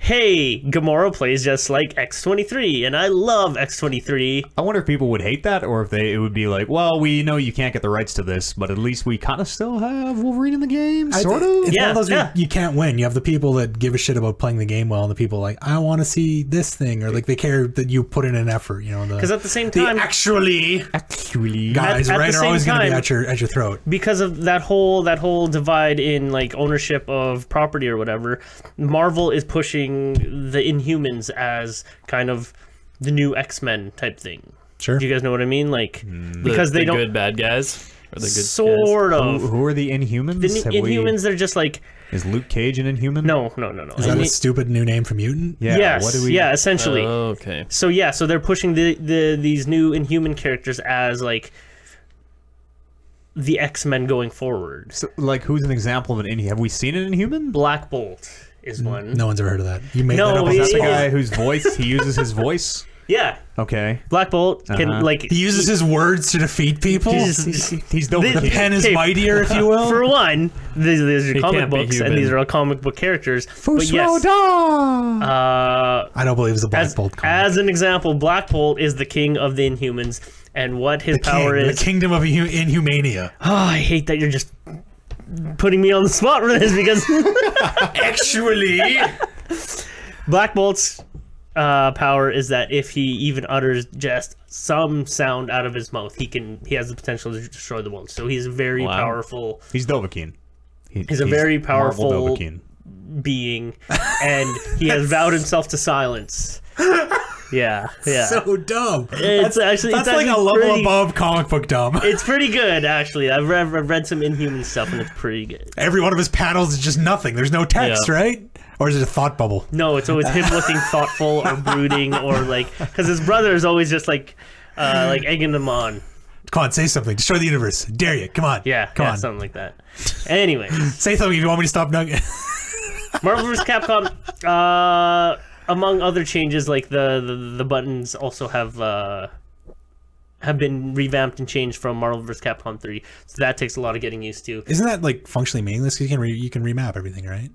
hey, Gamora plays just like X-23, and I love X-23. I wonder if people would hate that, or if it would be like, well, we know you can't get the rights to this, but at least we kind of still have Wolverine in the game, sort of. It's one of those you can't win. You have the people that give a shit about playing the game well, and the people like, I want to see this thing, or like they care that you put in an effort. You know, because at the same time, actually, guys, right, are always going to be at your throat because of that whole divide in like ownership of property or whatever. Marvel is pushing the Inhumans as kind of the new X-Men type thing. Sure. Do you guys know what I mean? Like, because they don't good bad guys. Or the good sort guys? of. Who are the Inhumans? The Inhumans, they're just like. Is Luke Cage an Inhuman? No. Is that a stupid new name for mutant? Yeah. Yes. Yeah. Essentially. Oh, okay. So they're pushing these new Inhuman characters as like the X-Men going forward. So, like, who's an example of an Inhuman? Have we seen an Inhuman? Black Bolt is one. No one's ever heard of that. You made that up. Is that the guy whose voice he uses his voice? Yeah. Okay. Black Bolt can like he uses his words to defeat people. He's the pen is mightier, if you will. For one, these are comic books, and these are all comic book characters. But yes, I don't believe it's a Black Bolt comic. As an example, Black Bolt is the king of the Inhumans, and what his power is. The kingdom of Inhumania. Oh, I hate that you're just putting me on the spot for this because actually, Black Bolt's power is that if he even utters just some sound out of his mouth, he has the potential to destroy the world. So he's very powerful. He's Dovahkiin. He's a very powerful being, and he has vowed himself to silence. Yeah. So dumb. That's like a level above comic book dumb. It's pretty good, actually. I've read some Inhuman stuff, and it's pretty good. Every one of his panels is just nothing. There's no text, right? Or is it a thought bubble? No, it's always him looking thoughtful or brooding, or like, because his brother is always just like egging him on. Come on, say something. Destroy the universe. Dare you? Come on. Come on. Something like that. Anyway, say something if you want me to stop nugget. Marvel vs. Capcom. Among other changes, like the buttons also have been revamped and changed from Marvel vs. Capcom 3, so that takes a lot of getting used to. Isn't that like functionally meaningless? Because you can remap everything, right?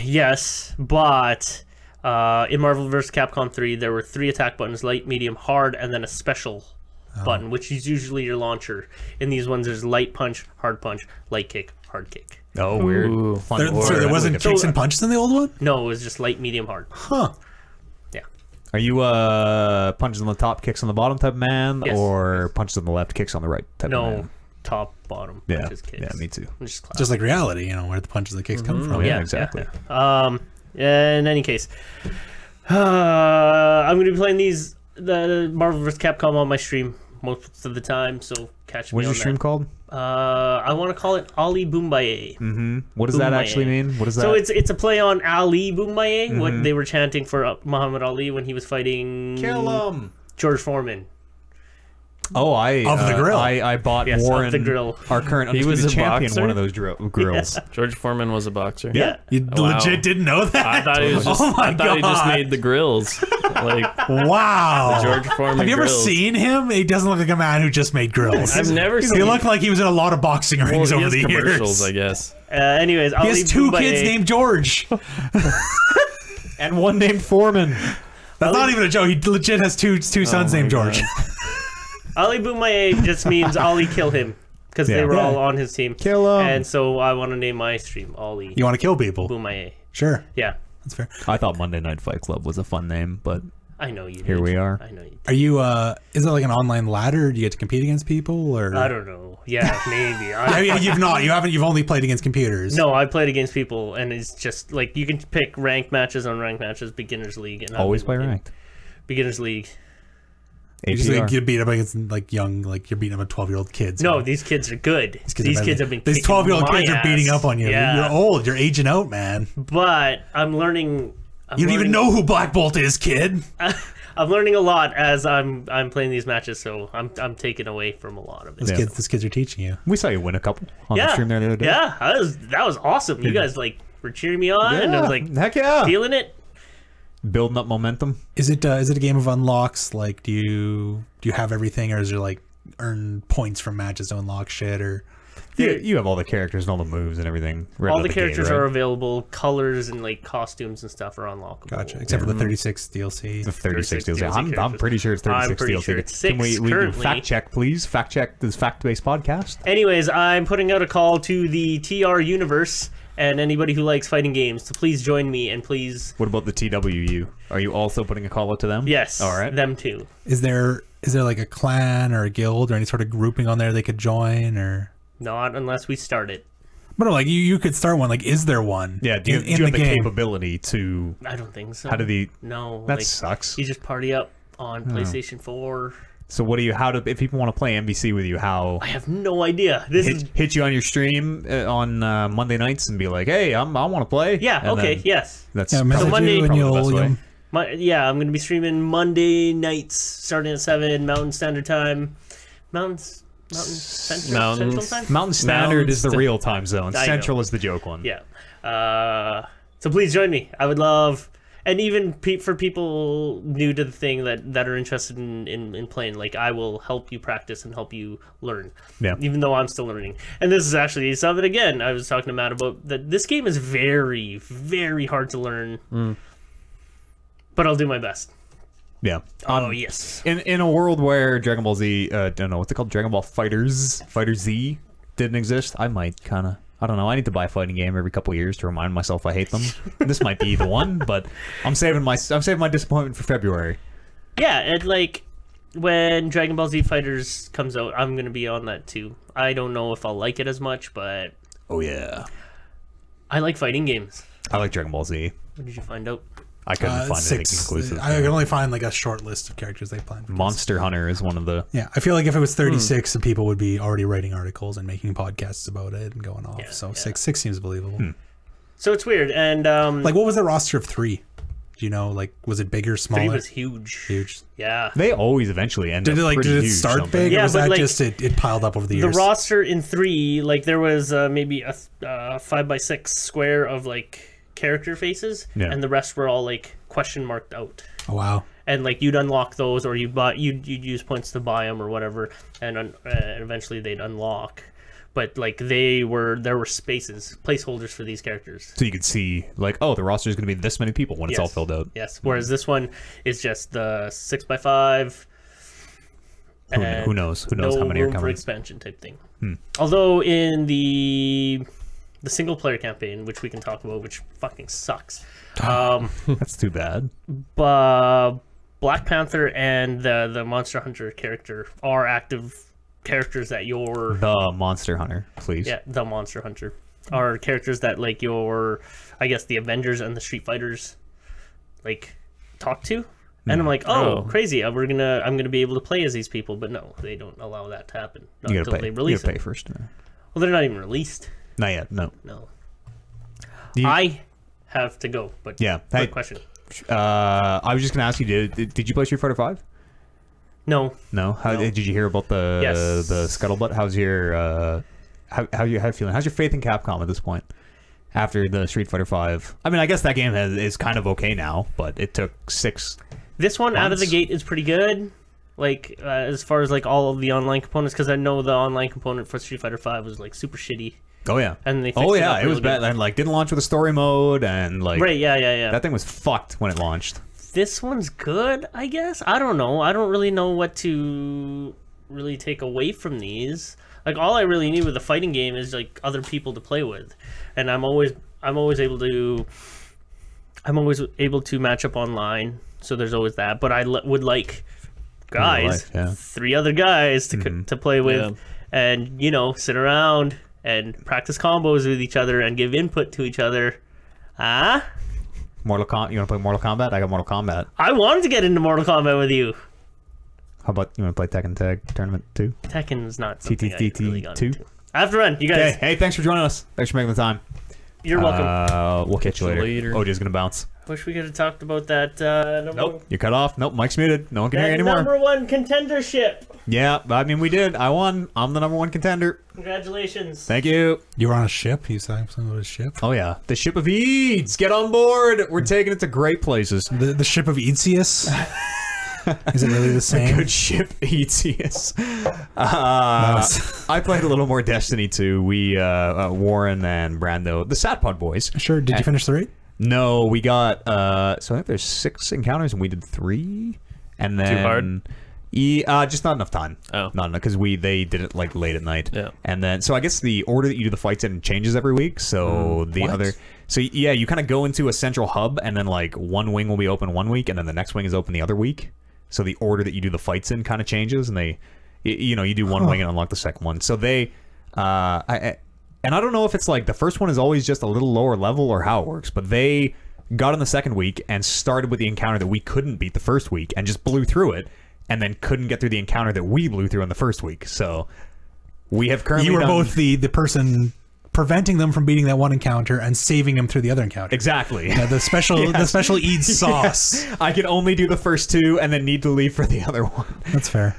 Yes, but in Marvel vs. Capcom 3, there were 3 attack buttons: light, medium, hard, and then a special button, which is usually your launcher. In these ones, there's light punch, hard punch, light kick, hard kick. Oh, weird. Ooh. So there wasn't kicks and punches in the old one? No, it was just light, medium, hard. Huh. Yeah. Are you punches on the top, kicks on the bottom type man, or punches on the left, kicks on the right type of man? No, top, bottom, punches, kicks. Yeah, me too. Just like reality, where the punches and the kicks come from. Yeah, exactly. Yeah. In any case, I'm going to be playing the Marvel vs. Capcom on my stream most of the time, so catch me on that. What's your stream called? I want to call it Ali Boombaye. Mm-hmm. What does that actually mean? What is that? So it's a play on Ali Boombaye, what they were chanting for Muhammad Ali when he was fighting Kill him! George Foreman. Oh, Of the grill. I bought Yes, Warren, of the grill. our current He was undisputed a champion, boxer? one of those grills. George Foreman was a boxer. Yeah. You Wow. legit didn't know that? I thought he was just. Oh my I thought he just God. made the grills. Like Wow. George Foreman. Have you ever grills. seen him? He doesn't look like a man who just made grills. I've never seen. He looked like he was in a lot of boxing well, rings he over has the commercials, years. I guess. Anyways, He has two kids named George. And one named Foreman. That's not even a joke. He legit has two sons my named George. God. Ali Boomaye just means Ali kill him because Yeah. they were Yeah. all on his team. Kill 'em. And so I want to name my stream Ali You want to kill people? Boomaye. Sure, Yeah, that's fair. I thought Monday Night Fight Club was a fun name, but I know you. here did. we are. I know you. Did. Are you? Is it like an online ladder? Do you get to compete against people, or? I don't know. Yeah, maybe. I mean, you've not. You haven't. You've only played against computers. No, I played against people, and it's just like you can pick ranked matches, unranked matches, beginners league, and Always I've play been in ranked. beginners league. You just, like, APR. you beat up against like young, like you're beating up 12-year-old kids. No, these kids are good. These kids have been. These kicking 12-year-old my kids are beating ass. up on you. Yeah. You're old. You're aging out, man. But I'm learning. You don't even know who Black Bolt is, kid. I'm learning a lot as I'm playing these matches, so I'm taking away from a lot of it. These kids are teaching you. We saw you win a couple on the Yeah, stream there the other day. yeah, that was awesome. You guys like were cheering me on, and I was like heck yeah. feeling it. Building up momentum. Is it a game of unlocks? Like, do you have everything, or is there like earn points from matches to unlock shit, or? You have all the characters and all the moves and everything. Right All out the gate, characters right? are available. Colors and like costumes and stuff are unlockable. Gotcha. Except for the 36 DLC. The 36 36 DLC. I'm characters. pretty sure it's 36 I'm pretty DLC. sure it's Can 6 we currently. fact check, please? Fact check this fact-based podcast. Anyways, I'm putting out a call to the TR universe and anybody who likes fighting games to please join me and please. What about the TWU? Are you also putting a call out to them? Yes, All right. them too. Is there like a clan or a guild or any sort of grouping on there they could join, or? Not unless we start it. But like you could start one. Like, is there one? Yeah, do you, in do you the have the game? capability to... I don't think so. How do the... No, That like, sucks. you just party up on PlayStation 4. So what do you... If people want to play NBC with you, how... I have no idea. This is Hit you on your stream on Monday nights and be like, hey, I want to play. yeah. And Okay. then Yes. That's Yeah, message Monday- you and probably the best way. Yeah, I'm gonna be streaming Monday nights starting at 7 Mountain Standard Time. Mountain Central Time. Mountain Standard is the Mountain real time zone. I Central know. is the joke one. Yeah. So please join me. I would love, and even for people new to the thing that are interested in playing, like I will help you practice and help you learn. Yeah. Even though I'm still learning. And this is actually something, again, I was talking to Matt about, that this game is very, very hard to learn. But I'll do my best. Yeah. Oh, yes. In a world where Dragon Ball Z, don't know what's it called, Dragon Ball Fighter Z didn't exist, I might kind of, I don't know. I need to buy a fighting game every couple of years to remind myself I hate them. This might be the one, but I'm saving my disappointment for February. Yeah, and like when Dragon Ball Z Fighters comes out, I'm gonna be on that too. I don't know if I'll like it as much, but Oh yeah. I like fighting games. I like Dragon Ball Z. What did you find out? I couldn't find anything 6. conclusive. I can only find like a short list of characters they planned. Monster Hunter is one of the... Yeah, I feel like if it was 36, the people would be already writing articles and making podcasts about it and going off. Yeah, So yeah. 6 seems believable. So it's weird, and Like, what was the roster of 3? Do you know? Like, was it bigger, smaller? 3 was huge. Huge. Yeah. They always eventually end Did up it pretty did it huge, start don't they? big, Yeah, or was but, that like, just it piled up over the The years? roster in 3, like there was maybe a 5x6 square of like character faces, Yeah. and the rest were all like question marked out. Oh wow. And like you'd unlock those, or you'd use points to buy them or whatever, and eventually they'd unlock. But like there were spaces, placeholders for these characters. So you could see, like, oh, the roster is going to be this many people when it's all Yes. filled out. Yes. Whereas this one is just the 6x5. and Who knows? Who knows no how many are room for coming? expansion type thing. Although in the single player campaign, which we can talk about, which fucking sucks. That's too bad. But Black Panther and the Monster Hunter character are active characters that you're The Monster Hunter, please. yeah, the Monster Hunter are characters that like your, I guess the Avengers and the Street Fighters like talk to. And I'm like, oh, Oh. crazy! I'm gonna be able to play as these people, but no, they don't allow that to happen not You until gotta pay. they You release gotta pay it. first. Well, they're not even released. Not yet. No. No, You- I have to go. But Yeah. good Hey, question. I was just gonna ask you, did you play Street Fighter 5? No. No. How did you hear about the scuttlebutt? How's your how you feeling? How's your faith in Capcom at this point? After the Street Fighter V, I mean, I guess that game is kind of okay now, but it took 6. This one out of the gate is pretty good. Like as far as like all of the online components, because I know the online component for Street Fighter V was like super shitty. Oh yeah, and they fixed it was bad. And like didn't launch with a story mode, and like yeah. That thing was fucked when it launched. This one's good, I guess. I don't know. I don't really know what to really take away from these. Like all I really need with a fighting game is like other people to play with, and I'm always able to match up online. So there's always that. But I would like guys, 3 other guys to play with, and sit around and practice combos with each other and give input to each other. Mortal Kombat. You want to play Mortal Kombat? I got Mortal Kombat. I wanted to get into Mortal Kombat with you. How about you want to play Tekken Tag Tournament 2? Tekken's not something I really got 2. into. I have to run. You guys. Hey, thanks for joining us. Thanks for making the time. You're welcome. We'll catch you later. OJ's gonna bounce. Wish we could have talked about that. Nope. You're cut off. Nope. Mic's muted. No one can hear you anymore. Number 1 contendership. Yeah, I mean we did. I won. I'm the number 1 contender. Congratulations. Thank you. You were on a ship. You saying something about a ship? Oh yeah, the ship of Eads. Get on board. We're taking it to great places. The ship of Eadsius. Is it really the same? A good ship, Eatsius. I played a little more Destiny 2. We, Warren and Brando, the Satpod boys. Sure. Did you finish the raid? No, we got, so I think there's 6 encounters and we did 3. And then... Too hard? Just not enough time. Oh. Not enough, because they did it like late at night. Yeah. And then, so I guess the order that you do the fights in changes every week. So So yeah, you kind of go into a central hub and then like one wing will be open one week and then the next wing is open the other week. So the order that you do the fights in kind of changes, and you do one wing and unlock the second one. So and I don't know if it's like the first one is always just a little lower level or how it works, but they got in the second week and started with the encounter that we couldn't beat the first week and just blew through it, and then couldn't get through the encounter that we blew through in the first week. So we have currently You were both the person preventing them from beating that one encounter and saving them through the other encounter. Exactly. Yeah, the special Eid sauce. I can only do the first 2 and then need to leave for the other one. That's fair.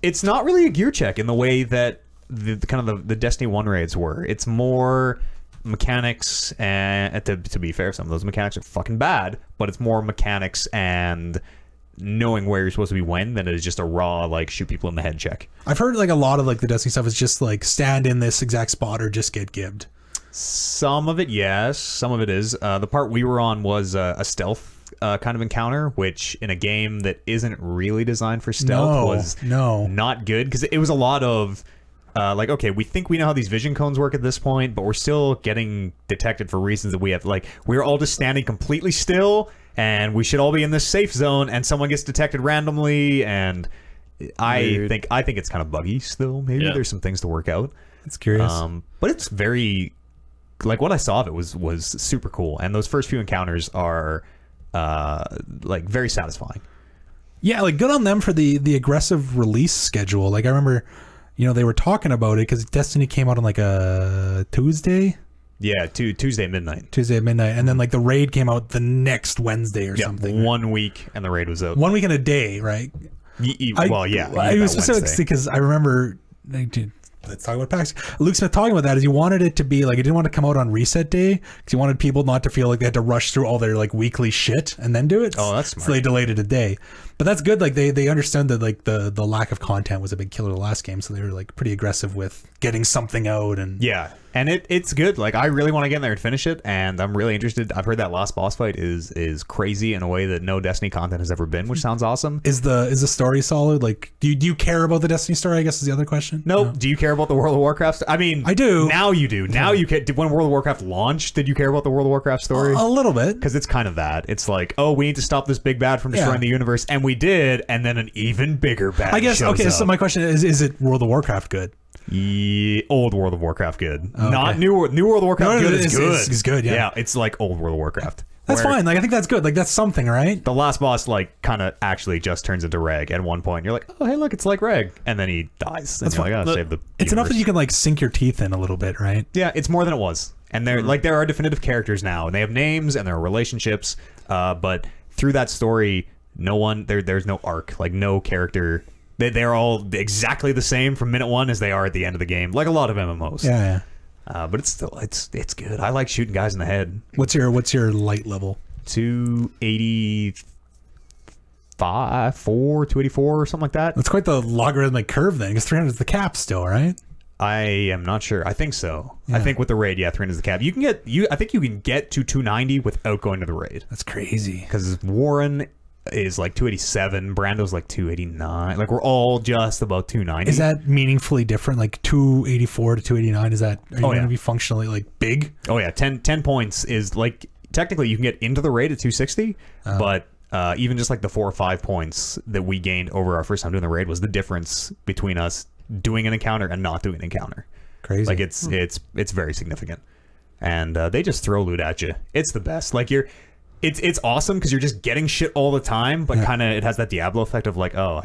It's not really a gear check in the way that the Destiny 1 raids were. It's more mechanics, and to be fair, some of those mechanics are fucking bad, but it's more mechanics and knowing where you're supposed to be when than it is just a raw like shoot people in the head check. I've heard like a lot of like the Destiny stuff is just like stand in this exact spot or just get gibbed. Some of it, yes. Some of it is. The part we were on was a stealth kind of encounter, which in a game that isn't really designed for stealth was not good, because it was a lot of like, okay, we think we know how these vision cones work at this point, but we're still getting detected for reasons that we have, like, we're all just standing completely still and we should all be in this safe zone and someone gets detected randomly, and I think it's kind of buggy still. Maybe there's some things to work out. It's curious. But it's very, like, what I saw of it was super cool, and those first few encounters are like very satisfying. Yeah, like good on them for the aggressive release schedule. Like I remember, they were talking about it because Destiny came out on like a Tuesday. Yeah, Tuesday at midnight. Tuesday at midnight, and then like the raid came out the next Wednesday or something. 1 week, and the raid was out. 1 week and a day, right? Well, yeah. It was specific because I remember. Let's talk about PAX. Luke Smith talking about that is he wanted it to be like, he didn't want to come out on reset day because he wanted people not to feel like they had to rush through all their like weekly shit and then do it. Oh, that's smart. So they delayed it a day. But that's good. Like they understood that like the lack of content was a big killer the last game, so they were like pretty aggressive with getting something out. And yeah, and it's good. Like I really want to get in there and finish it, and I'm really interested. I've heard that last boss fight is crazy in a way that no Destiny content has ever been, which sounds awesome. Is the story solid? Like do you care about the Destiny story, I guess is the other question? No. Do you care about the World of Warcraft? I mean, I do. Now you do. Now you can. When World of Warcraft launched, did you care about the World of Warcraft story? A little bit, because it's kind of that. It's like, oh, we need to stop this big bad from destroying the universe, and we did, and then an even bigger bad. I guess. Okay, so my question is it World of Warcraft good? Old World of Warcraft good, okay. Not new World of Warcraft good. It's good. It's good. Yeah, it's like old World of Warcraft. That's fine. Like I think that's good. Like that's something, right? The last boss like kind of actually just turns into Reg at one point. You're like, oh hey, look, it's like Reg, and then he dies. That's fine. Like, oh, save the it's enough that you can like sink your teeth in a little bit, right? Yeah, it's more than it was, and there there are definitive characters now, and they have names and there are relationships. But through that story, no one there's no arc, like no character. They're all exactly the same from minute 1 as they are at the end of the game, like a lot of MMOs. Yeah. But it's still it's good. I like shooting guys in the head. What's your light level? 285, 284 or something like that. That's quite the logarithmic curve then, because 300 is the cap still, right? I am not sure. I think so. Yeah. I think with the raid, 300 is the cap. You can get I think you can get to 290 without going to the raid. That's crazy. Because Warren is like 287, Brando's like 289. Like we're all just about 290. Is that meaningfully different? Like 284 to 289? Is that are you going to be functionally like big? Oh yeah, 10 points is like technically you can get into the raid at 260, but even just like the 4 or 5 points that we gained over our first time doing the raid was the difference between us doing an encounter and not doing an encounter. Crazy. Like it's very significant, and they just throw loot at you. It's the best. Like it's awesome because you're just getting shit all the time, but kind of it has that Diablo effect of like, oh,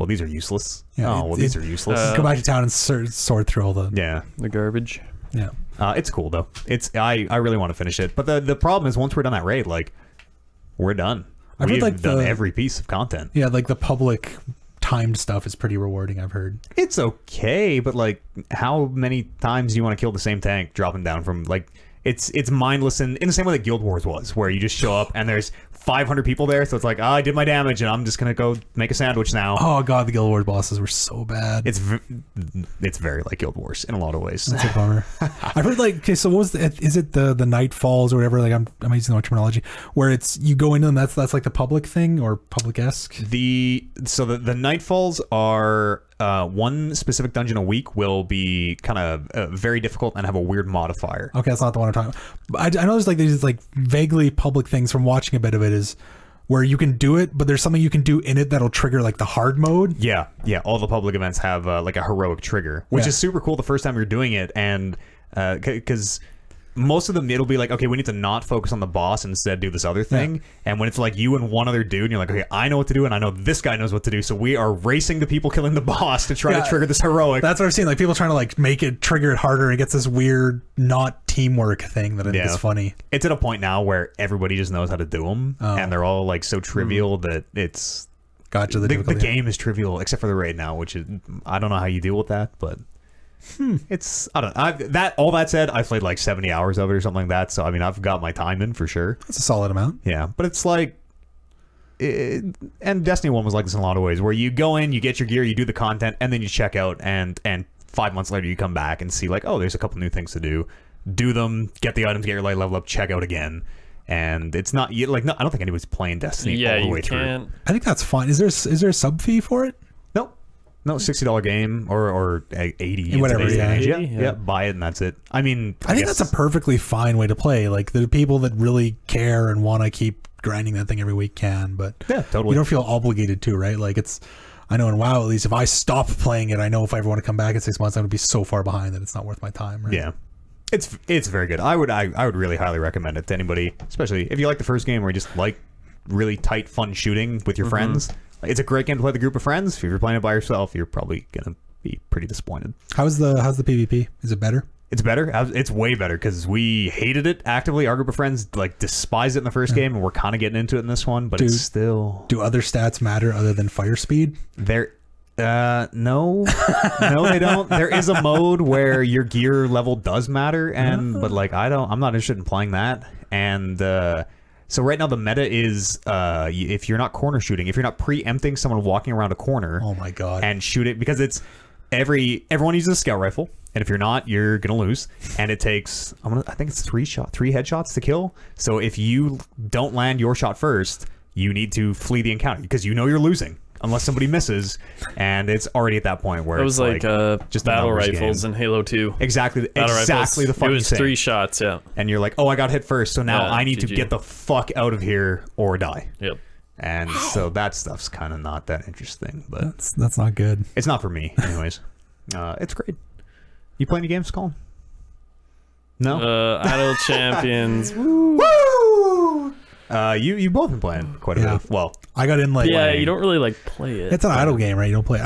these are useless. Yeah, these are useless. Go back to town and sort through all the the garbage. Yeah. It's cool though. I really want to finish it, but the problem is once we're done that raid, like we're done. We've like done every piece of content. Yeah, like the public timed stuff is pretty rewarding, I've heard. It's okay, but like how many times do you want to kill the same tank dropping down from like it's mindless in the same way that Guild Wars was, where you just show up and there's 500 people there, so it's like, I did my damage and I'm just gonna go make a sandwich now. Oh god, the Guild Wars bosses were so bad. It's very like Guild Wars in a lot of ways. That's a bummer. I've heard like, okay, so what was is it the Night Falls or whatever? Like I'm using the wrong terminology, where it's you go into them. That's like the public thing or public-esque. The Night Falls are one specific dungeon a week will be kind of very difficult and have a weird modifier. Okay, that's not the one I'm talking about. But I know there's like these like vaguely public things from watching a bit of it is where you can do it, but there's something you can do in it that'll trigger like the hard mode. Yeah. All the public events have like a heroic trigger, which is super cool the first time you're doing it, and because most of them it'll be like, okay, we need to not focus on the boss and instead do this other thing. And when it's like you and one other dude and you're like, okay, I know what to do and I know this guy knows what to do, so we are racing the people killing the boss to try to trigger this heroic. That's what I've seen, like people trying to like make it trigger it harder, and it gets this weird not teamwork thing that I think is funny. It's at a point now where everybody just knows how to do them, and they're all like so trivial that it's gotcha. The game is trivial except for the raid now, which is I don't know how you deal with that, but it's I don't know. All that said, I played like 70 hours of it or something like that, so I mean I've got my time in for sure. That's a solid amount. Yeah, but it's like and Destiny 1 was like this in a lot of ways, where you go in, you get your gear, you do the content, and then you check out, and 5 months later you come back and see like, oh, there's a couple new things to do them, get the items, get your light level up, check out again. And it's not like I don't think anybody's playing Destiny all the way through. I think that's fine. Is there a sub fee for it? No, $60 game or 80, whatever. Yeah, buy it and that's it. I mean, I think that's a perfectly fine way to play. Like the people that really care and want to keep grinding that thing every week can, but yeah, totally. You don't feel obligated to, right? Like I know in WoW at least, if I stop playing it, I know if I ever want to come back in 6 months, I'm gonna be so far behind that it's not worth my time. Right? Yeah, it's very good. I would really highly recommend it to anybody, especially if you like the first game or you just like really tight, fun shooting with your friends. It's a great game to play with a group of friends. If you're playing it by yourself, you're probably gonna be pretty disappointed. How's the PvP? Is it better? It's better. It's way better because we hated it actively. Our group of friends like despised it in the first game, and we're kind of getting into it in this one. But it's still. Do other stats matter other than fire speed? No, they don't. There is a mode where your gear level does matter, but like I'm not interested in playing that. And so right now the meta is if you're not corner shooting, if you're not preempting someone walking around a corner, oh my god, and shoot it, because it's everyone uses a scout rifle, and if you're not, you're gonna lose. And it takes I think it's 3 headshots to kill. So if you don't land your shot first, you need to flee the encounter because you know you're losing unless somebody misses, and it's already at that point where it was it's like just battle rifles in Halo 2. Exactly the fucking it was 3 shots, yeah. And you're like, oh, I got hit first, so now I need to get the fuck out of here or die. Yep. And so that stuff's kind of not that interesting, but that's not good. It's not for me, anyways. It's great. You play any games, Colin? No. Idle Champions. Woo! You both been playing quite a bit. Well, I got in like you don't really like play it. It's an idle game, right? You don't play.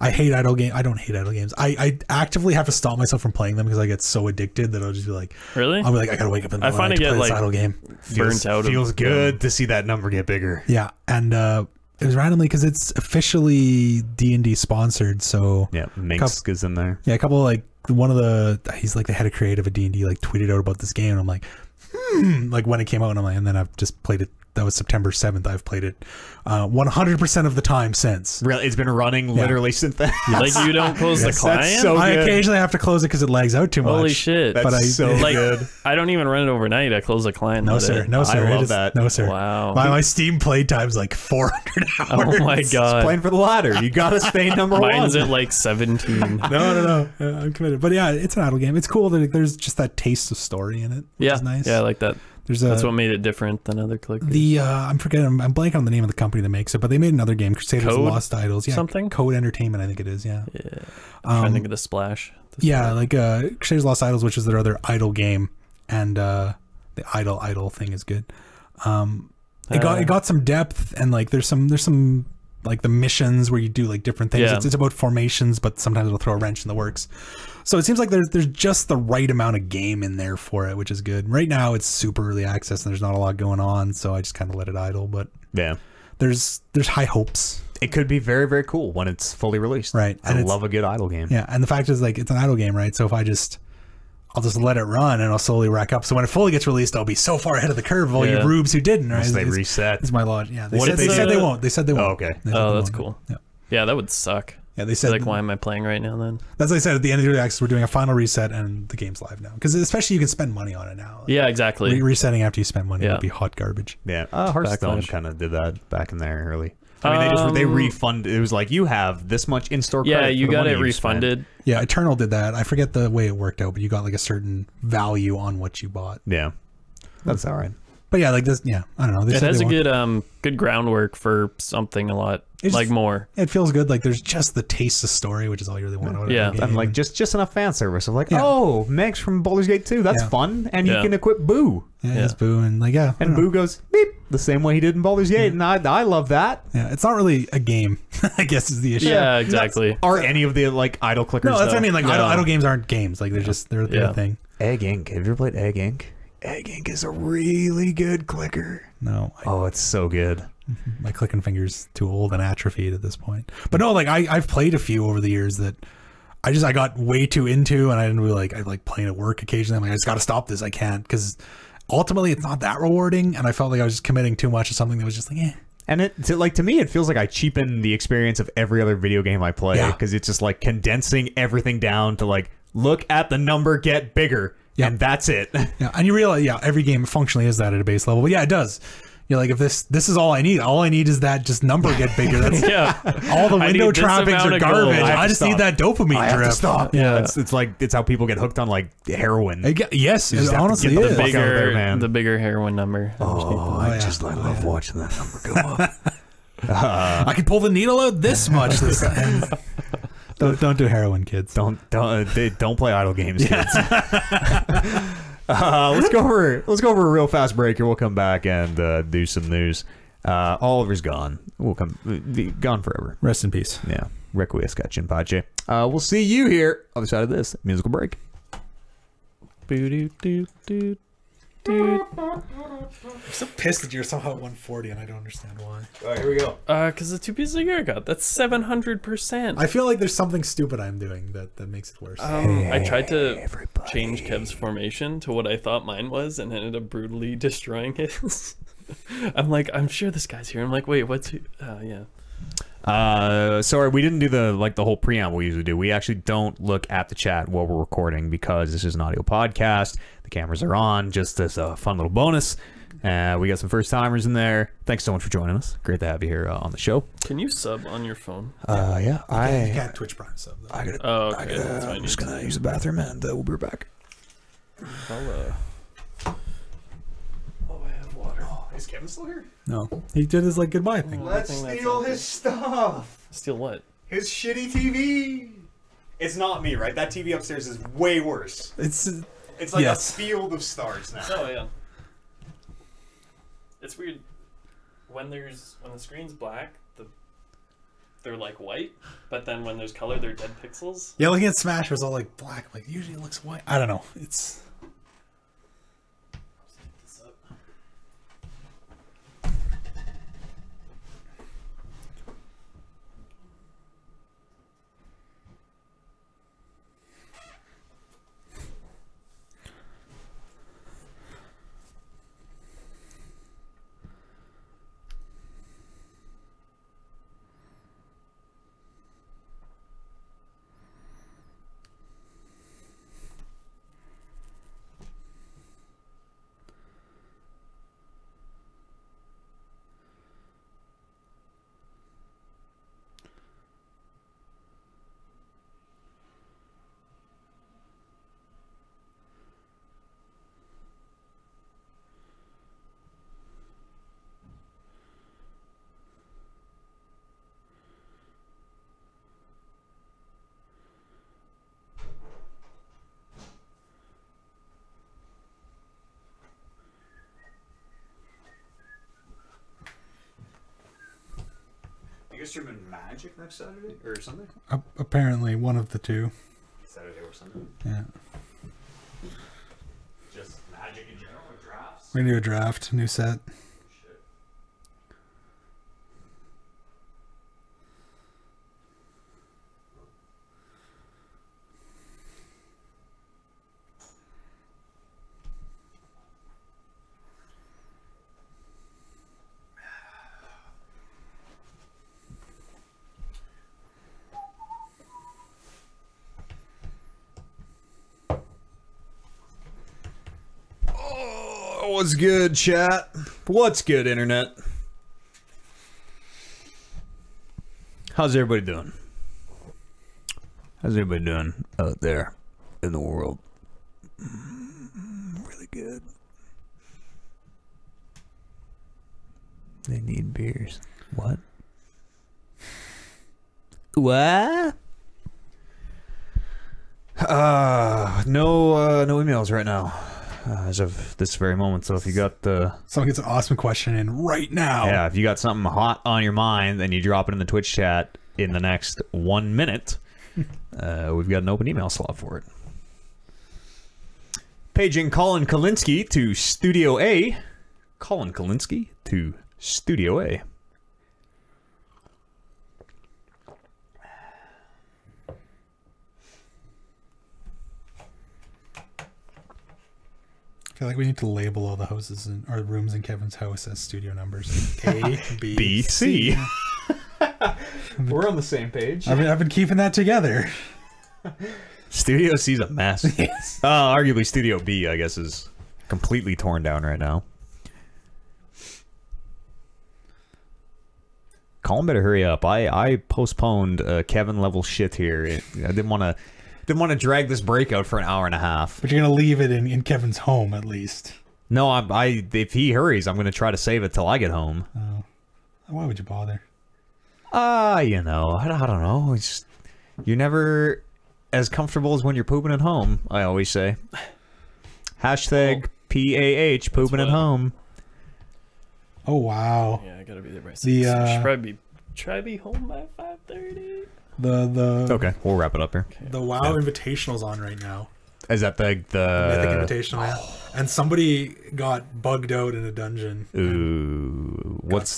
I hate idle game. I don't hate idle games. I actively have to stop myself from playing them because I get so addicted that I'll just be like, Really? I'll be like, I gotta wake up in the I morning find to I play get this like idle game. burnt out. Feels good to see that number get bigger. Yeah, and it was randomly because it's officially D&D sponsored. So Yeah, Minx is in there. yeah, a couple like one of the he's like the head of creative at D&D like tweeted out about this game, and I'm like, like when it came out, and I'm like, and then I've just played it. That was September 7th. I've played it 100% of the time since. Really, it's been running literally since then. Like you don't close the Yes, client? that's so I good. occasionally have to close it because it lags out too much. Holy shit. That's But I so like, good. I don't even run it overnight. I close the client. and No let sir, it- no sir. I It love is- that. No sir. Wow. My Steam play time's like 400 hours. Oh my god. Playing for the ladder. You gotta stay number Mine's one. at like 17. No. I'm committed. But yeah, it's an idle game. It's cool that there's just that taste of story in it, which Yeah. is nice. Yeah, I like that. There's That's what made it different than other clickers. I'm forgetting. I'm blanking on the name of the company that makes it, but they made another game, Crusaders of Code Lost Idols. Yeah, something? Code Entertainment, I think it is. Yeah. Yeah. I'm trying to think of the splash. Yeah, like Crusaders of Lost Idols, which is their other idle game, and the idle thing is good. It got some depth, and like there's some like the missions where you do like different things. Yeah. It's about formations, but sometimes it'll throw a wrench in the works. So it seems like there's just the right amount of game in there for it, which is good. Right now it's super early access and there's not a lot going on, so I just kind of let it idle. But Yeah. there's high hopes. It could be very, very cool when it's fully released. Right. I love a good idle game. Yeah, and the fact is like it's an idle game, right? So if I'll just let it run and I'll slowly rack up. So when it fully gets released, I'll be so far ahead of the curve of all you Yeah. rubes who didn't, right? Unless they It's- reset. It's my logic. Yeah, What if they they said do- they won't. They said they won't. Oh, okay. They said Oh, they that's won't. cool. Yeah. Yeah, that would suck. Yeah, they said Like, why am I playing right now then? that's what I said at the end of the access. We're doing a final reset and the game's live now because especially you can spend money on it now. Yeah, exactly. Resetting after you spend money Yeah. would be hot garbage. Yeah. Hearthstone Backlash. kind of did that back in there early. I mean, they refunded. It was like, you have this much in-store credit. Yeah, for you the got money it you spent. refunded. Yeah, Eternal did that. I forget the way it worked out, but you got like a certain value on what you bought. Yeah. That's all right. But yeah, like this. Yeah, I don't know. They It said has they a won't- good groundwork for something a lot It's like just- more. It feels good. Like there's just the taste of story, which is all you really want out of Yeah. a game. I'm like, just enough fan service of like, Yeah. oh, Meg's from Baldur's Gate 2. That's Yeah. fun. And Yeah. you can equip Boo. yeah, it's Boo and like yeah, I And don't know. Boo goes, beep, the same way he did in Baldur's Gate. And I love that. Yeah, it's not really a game. I guess is the issue. Yeah, exactly. Are any of the like idle clickers? No, that's what I though? mean. Like No. idle games aren't games. Like they're Yeah. a thing. Egg Inc. Have you ever played Egg Inc? Egg Inc is a really good clicker. No, Oh, it's so good. my clicking finger's too old and atrophied at this point. But no, like I've played a few over the years that I got way too into, and I didn't really like. I like playing at work occasionally. I'm like, I just got to stop this. I can't because ultimately it's not that rewarding, and I felt like I was just committing too much to something that was just like, eh. And to me, it feels like I cheapen the experience of every other video game I play Yeah. because it's just like condensing everything down to like, look at the number get bigger, Yeah. and that's it. Yeah, and you realize, yeah, every game functionally is that at a base level. But yeah, it does. You're like, if this is all I need. All I need is that just number get bigger. That's Yeah. all the I window need this trappings amount are of gold. garbage. I have I to just need stop. that dopamine I have drip. to stop. Yeah. It's like it's how people get hooked on like heroin. Yes, You just it have to honestly get the is. fuck out of there, man. The bigger heroin number. I love watching that number go up. I can pull the needle out this much this time. Don't do heroin, kids. Don't play idle games, kids. Let's go over a real fast break here. We'll come back and do some news. Oliver's gone. We'll be gone forever. Rest in peace. Yeah. Requiescat in pace. We'll see you here on the side of this musical break. Boo-doo-doo-doo. I'm so pissed that you're somehow at 140 and I don't understand why. All right, here we go. Because the 2 pieces of gear I got, that's 700%. I feel like there's something stupid I'm doing that makes it worse. I tried to change Kev's formation to what I thought mine was and ended up brutally destroying his. I'm like, I'm sure this guy's here. I'm like, wait, what's who? Yeah. Sorry, we didn't do the whole preamble we usually do. We actually don't look at the chat while we're recording because this is an audio podcast. The cameras are on, just as a fun little bonus. We got some first timers in there. Thanks so much for joining us. Great to have you here on the show. Can you sub on your phone? Yeah, You can't Twitch Prime sub though. I gotta. Oh, okay. That's what I I'm need. just gonna use the bathroom and we'll be right back. Oh, I have water. Is Kevin still here? No, he did his like goodbye thing. Let's steal his stuff. Steal what? His shitty TV. It's not me, right? That TV upstairs is way worse. It's like Yes. a field of stars now. Oh, yeah. It's weird. When the screen's black, they're like white, but then when there's color, they're dead pixels. Yeah, looking at Smash, it was all like black. Like usually it looks white. I don't know. It's. You guys streaming Magic next Saturday or Sunday? Apparently, one of the two. Saturday or Sunday? Yeah. Just Magic in general or drafts? We're gonna do a draft, new set. Shit. What's good, chat? What's good, internet? How's everybody doing? How's everybody doing out there in the world? Really good. They need beers. What? What? No emails right now. As of this very moment. So if you got someone gets an awesome question in right now. Yeah, if you got something hot on your mind, then you drop it in the Twitch chat in the next 1 minute. We've got an open email slot for it. Paging Colin Kalinske to Studio A. Colin Kalinske to Studio A. I feel like we need to label all the houses or rooms in Kevin's house as studio numbers. A, B, C. We're on the same page. I've been keeping that together. Studio C's a mess. Yes. Arguably Studio B, I guess, is completely torn down right now. Colin better hurry up. I postponed Kevin level shit here. I didn't want to drag this breakout for an hour and a half. But you're gonna leave it in Kevin's home at least. No, if he hurries, I'm gonna try to save it till I get home. Oh, why would you bother? You know, I don't know. It's, you're never as comfortable as when you're pooping at home. I always say. Hashtag PAH pooping at home. Oh wow. Yeah, I gotta be there by 6. Should probably be home by 5:30. Okay, we'll wrap it up here. Okay. The WoW Invitational's on right now. Is that the Mythic Invitational? Yeah. And somebody got bugged out in a dungeon. Ooh, what's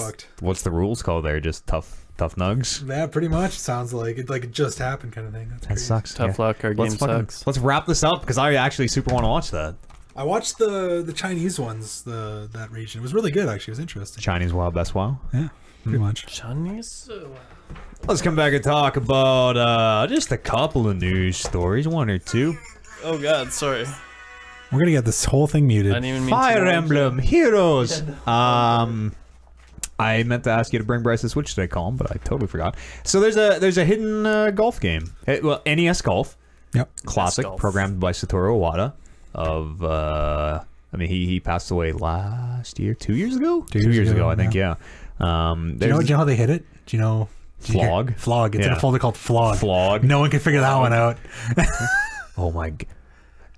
the rules called there? Just tough nugs? Yeah, pretty much. Sounds like it just happened kind of thing. That's that crazy. sucks. Tough luck. Our game sucks. Let's wrap this up because I actually super want to watch that. I watched the Chinese ones, that region. It was really good, actually. It was interesting. Chinese WoW, best WoW. Yeah, pretty much. Chinese. Let's come back and talk about just a couple of news stories, one or two. Oh God, sorry. We're gonna get this whole thing muted. I didn't even mean Fire to Emblem Heroes. I meant to ask you to bring Bryce the Switch today, Colin, but I totally forgot. So there's a hidden golf game. Well, NES Golf. Yep. Classic, Golf. programmed by Satoru Iwata. I mean, he passed away last year, 2 years ago. 2 2 years years ago, I ago, think. Yeah. Do you know how they hit it? Do you know? Flog. Flog. It's in Yeah. a folder called Flog. Flog. No one can figure that one out. Oh my god.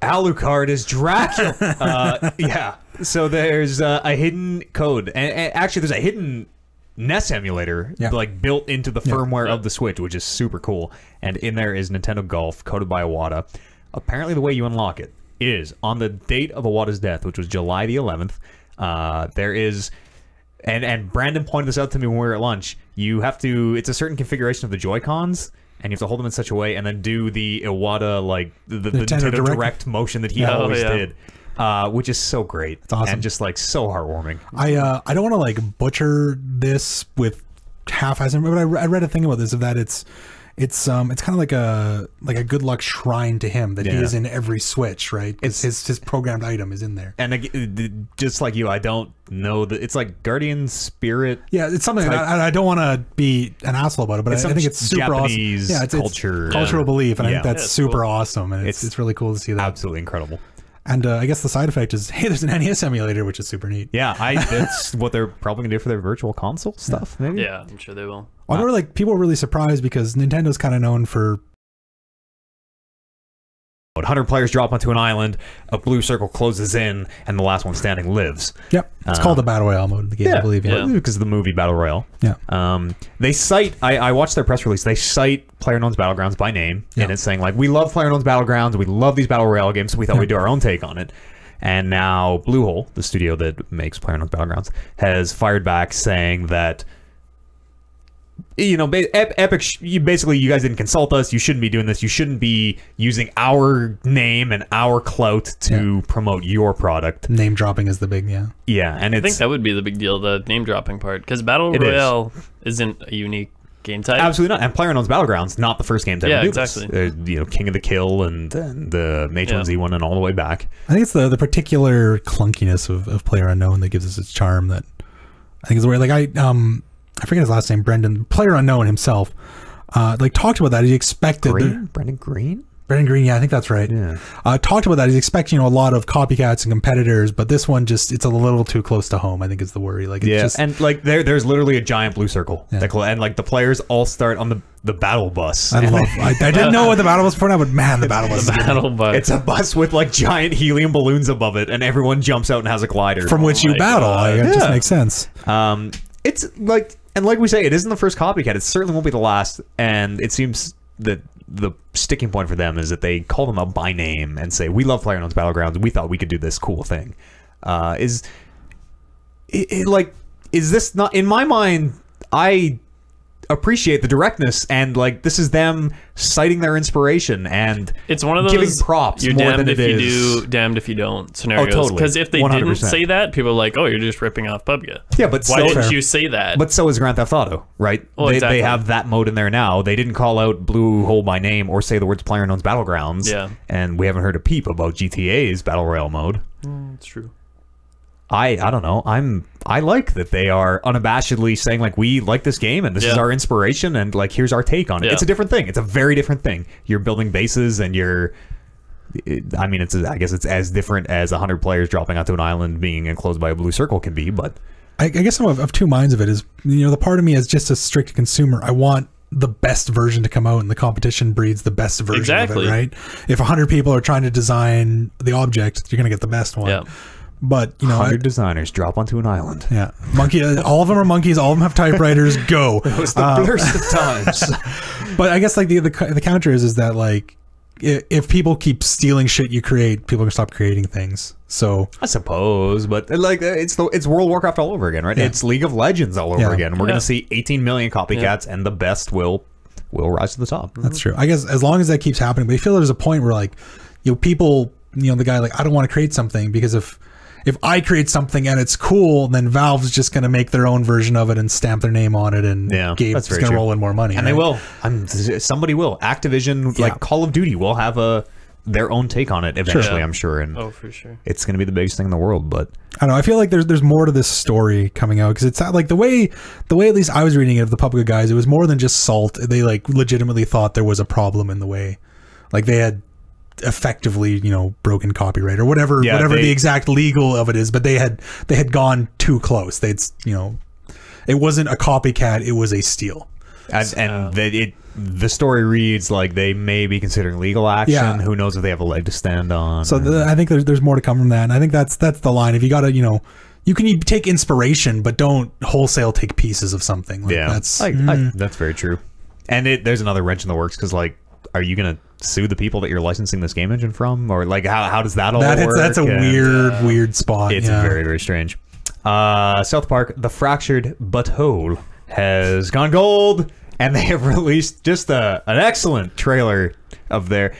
Alucard is Dracula. Yeah. So there's a hidden code. And actually, there's a hidden NES emulator like built into the firmware of the Switch, which is super cool. And in there is Nintendo Golf, coded by Iwata. Apparently, the way you unlock it is on the date of Iwata's death, which was July the 11th. There is, and Brandon pointed this out to me when we were at lunch. You have to. It's a certain configuration of the Joy-Cons. And you have to hold them in such a way, and then do the Iwata, like, the Nintendo Direct motion that he always did. Which is so great. It's awesome. And just, like, so heartwarming. I don't want to, like, butcher this with half-assing, but I read a thing about this, of that it's kind of like a good luck shrine to him, that he is in every Switch, right? His programmed item is in there. And just like you, I don't know that it's like Guardian Spirit. Yeah, it's something I don't want to be an asshole about it, but I think it's super Japanese awesome. Yeah, it's cultural belief, and I think that's super cool. Awesome, and it's really cool to see that. Absolutely incredible. And I guess the side effect is, hey, there's an NES emulator, which is super neat. Yeah, that's what they're probably gonna do for their virtual console stuff. Maybe. Yeah, I'm sure they will. I know, like, people were really surprised because Nintendo's kind of known for 100 players drop onto an island, a blue circle closes in, and the last one standing lives. Yep, it's called the Battle Royale mode of the game, I believe. Yeah, because of the movie Battle Royale. Yeah. They cite, I watched their press release, they cite PlayerUnknown's Battlegrounds by name, and it's saying, like, we love PlayerUnknown's Battlegrounds, we love these Battle Royale games, so we thought we'd do our own take on it. And now Bluehole, the studio that makes PlayerUnknown's Battlegrounds, has fired back saying that, you know, Epic, basically, you guys didn't consult us. You shouldn't be doing this. You shouldn't be using our name and our clout to promote your product. Name dropping is the big, Yeah, and I think that would be the big deal, the name dropping part, because Battle Royale isn't a unique game type. Absolutely not. And PlayerUnknown's Battlegrounds, not the first game to ever do exactly. this. You know, King of the Kill and the H1Z1 and all the way back. I think it's the particular clunkiness of PlayerUnknown that gives us its charm, that I think is where, like, I forget his last name, Brendan, PlayerUnknown himself, like, talked about that. He expected Brendan Green? Brendan Green, yeah, I think that's right. Yeah. Talked about that. He's expecting, a lot of copycats and competitors, but this one it's a little too close to home, I think, is the worry. Like, it's just, and like there's literally a giant blue circle, and like the players all start on the battle bus. I didn't know what the battle was for now, but man, the battle bus. It's a bus with like giant helium balloons above it, and everyone jumps out and has a glider from which you battle. Like, it just makes sense. It's like, and like we say, it isn't the first copycat. It certainly won't be the last, and it seems that the sticking point for them is that they call them up by name and say, we love PlayerUnknown's Battlegrounds, we thought we could do this cool thing. Is this not, in my mind, I appreciate the directness, and like, this is them citing their inspiration, and it's one of those giving props. You're more damned than if it you is. do, damned if you don't scenarios. Oh, totally. Because if they 100%. didn't say that, people are like, oh, you're just ripping off PUBG. Yeah, but why didn't you say that? But so is Grand Theft Auto, right? Well, they have that mode in there now. They didn't call out Blue Hole by name or say the words PlayerUnknown's Battlegrounds. Yeah. And we haven't heard a peep about GTA's Battle Royale mode. It's true. I don't know. I like that they are unabashedly saying, like, we like this game and this is our inspiration, and like, here's our take on it. It's a different thing. It's a very different thing. You're building bases, and I mean, I guess it's as different as 100 players dropping onto an island being enclosed by a blue circle can be, but I guess I'm of two minds of it. Is, the part of me is just a strict consumer. I want the best version to come out, and the competition breeds the best version of it, right? If 100 people are trying to design the object, you're going to get the best one. Yeah. But 100 designers drop onto an island. Yeah, all of them are monkeys. All of them have typewriters. Go. It was the worst of times. But I guess like the counter is that, like, if people keep stealing shit you create, people can stop creating things. So I suppose, but like, it's World of Warcraft all over again, right? Yeah. It's League of Legends all over again. We're gonna see 18 million copycats, and the best will rise to the top. That's true. I guess as long as that keeps happening, but I feel there's a point where, like, people, the guy, like, I don't want to create something because if I create something and it's cool, then Valve's just going to make their own version of it and stamp their name on it, and Gabe's going to roll in more money. And they will. Somebody will. Activision, like Call of Duty, will have their own take on it eventually, I'm sure. And for sure. It's going to be the biggest thing in the world, but I don't know. I feel like there's more to this story coming out, because it's not like the way at least I was reading it of the Publica guys, it was more than just salt. They like legitimately thought there was a problem in the way, like they had effectively broken copyright or whatever the exact legal of it is, but they had gone too close. It wasn't a copycat, it was a steal. And the story reads like they may be considering legal action. Yeah. Who knows if they have a leg to stand on. So I think there's more to come from that, and I think that's the line. If you gotta you can take inspiration, but don't wholesale take pieces of something. Like, that's that's very true. And there's another wrench in the works, because like, are you gonna sue the people that you're licensing this game engine from, or like how does that all work? That's a weird spot. It's very, very strange. South Park: The Fractured Butthole has gone gold, and they have released just an excellent trailer of their.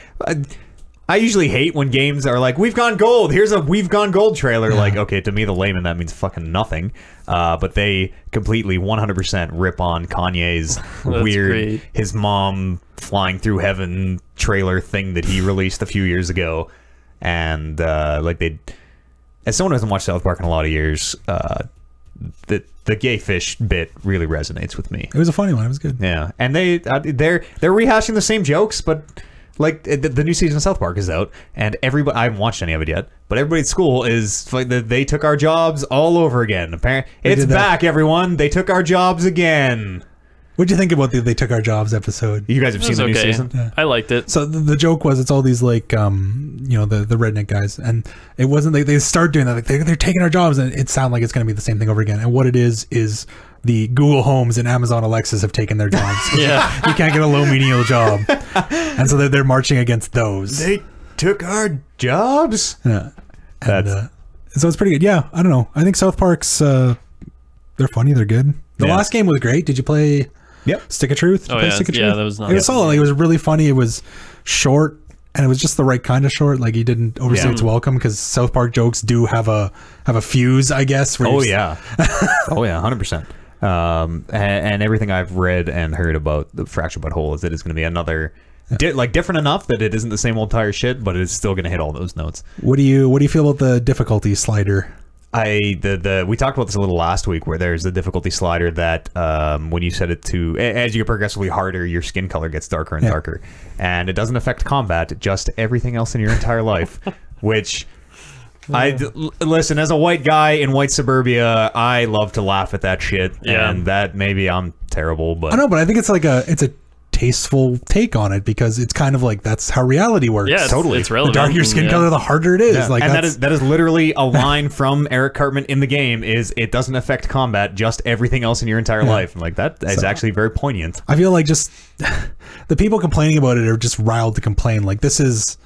I usually hate when games are like, we've gone gold, here's a we've gone gold trailer. Yeah. Like, okay, to me, the layman, that means fucking nothing. But they completely 100% rip on Kanye's weird, his mom flying through heaven trailer thing that he released a few years ago. And, like, as someone who hasn't watched South Park in a lot of years, the gay fish bit really resonates with me. It was a funny one. It was good. Yeah. And they're rehashing the same jokes, but... Like, the new season of South Park is out, and everybody, I haven't watched any of it yet, but everybody at school is like, they took our jobs all over again. Apparently, it's back, everyone. They took our jobs again. What'd you think about the They Took Our Jobs episode? You guys have seen the new season? Yeah. I liked it. So the joke was, it's all these like, the redneck guys, and it wasn't, they start doing that, like they're taking our jobs, and it sounds like it's going to be the same thing over again. And what it is the Google Homes and Amazon Alexas have taken their jobs. Yeah. You can't get a low menial job. And so they're marching against those. They took our jobs? Yeah. And, so it's pretty good. Yeah, I don't know. I think South Park's, they're funny, they're good. The last game was great. Did you play Stick of Truth? Stick of Truth? Yeah, that was nice. It was solid. Like, it was really funny. It was short, and it was just the right kind of short. Like, you didn't overstay its welcome, because South Park jokes do have a fuse, I guess. Oh, yeah. 100%. And everything I've read and heard about the Fractured Butthole is that it's going to be another, different enough that it isn't the same old tire shit, but it's still going to hit all those notes. What do you feel about the difficulty slider? We talked about this a little last week, where there's the difficulty slider that when you set it to, as you get progressively harder, your skin color gets darker and darker, and it doesn't affect combat, just everything else in your entire life, which. Listen, as a white guy in white suburbia, I love to laugh at that shit, and that maybe I'm terrible, but I know, but I think it's like it's a tasteful take on it, because it's kind of like, that's how reality works. Yeah, totally. It's relevant. The darker your skin color, the harder it is. Yeah. Like, and that is literally a line from Eric Cartman in the game, is it doesn't affect combat, just everything else in your entire life. And like, that is actually very poignant. I feel like just the people complaining about it are just riled to complain. Like, this is,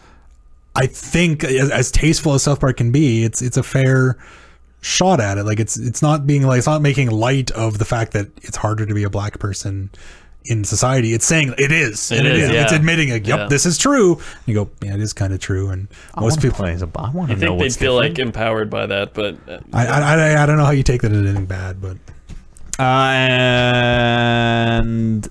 I think, as tasteful as South Park can be, it's a fair shot at it. Like, it's not being like, it's not making light of the fact that it's harder to be a black person in society. It's saying it is. It is. Yeah. It's admitting, like, yep, this is true. And you go, yeah, it is kind of true. And most people, I want to know. I think they'd feel like empowered by that, but I don't know how you take that as anything bad, but and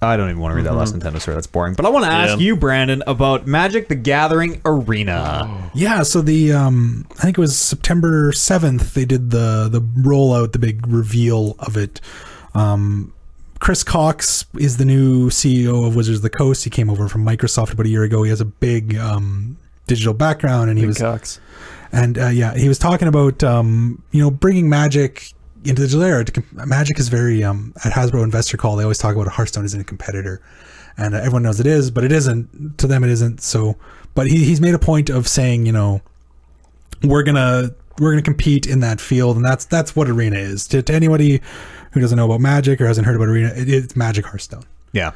I don't even want to read that last Nintendo story. That's boring. But I want to ask you, Brandon, about Magic the Gathering Arena. Oh. Yeah, so the I think it was September 7th they did the rollout, the big reveal of it. Chris Cox is the new CEO of Wizards of the Coast. He came over from Microsoft about a year ago. He has a big digital background, and he was Cox. And he was talking about bringing Magic into the digital era. Magic is very at Hasbro Investor Call, they always talk about Hearthstone isn't a competitor, and everyone knows it is, but it isn't. To them, it isn't. So, but he's made a point of saying, we're gonna compete in that field, and that's what Arena is. To anybody who doesn't know about Magic or hasn't heard about Arena, it's Magic Hearthstone. Yeah,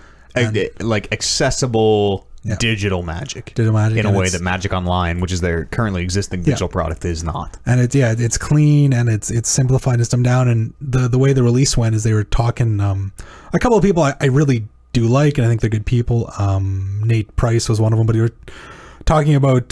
like accessible. Yeah. Digital Magic in a way that Magic Online, which is their currently existing digital product, is not. And it's clean, and it's simplified and dumbed down. And the way the release went is they were talking a couple of people I really do like, and I think they're good people. Nate Price was one of them, but he were talking about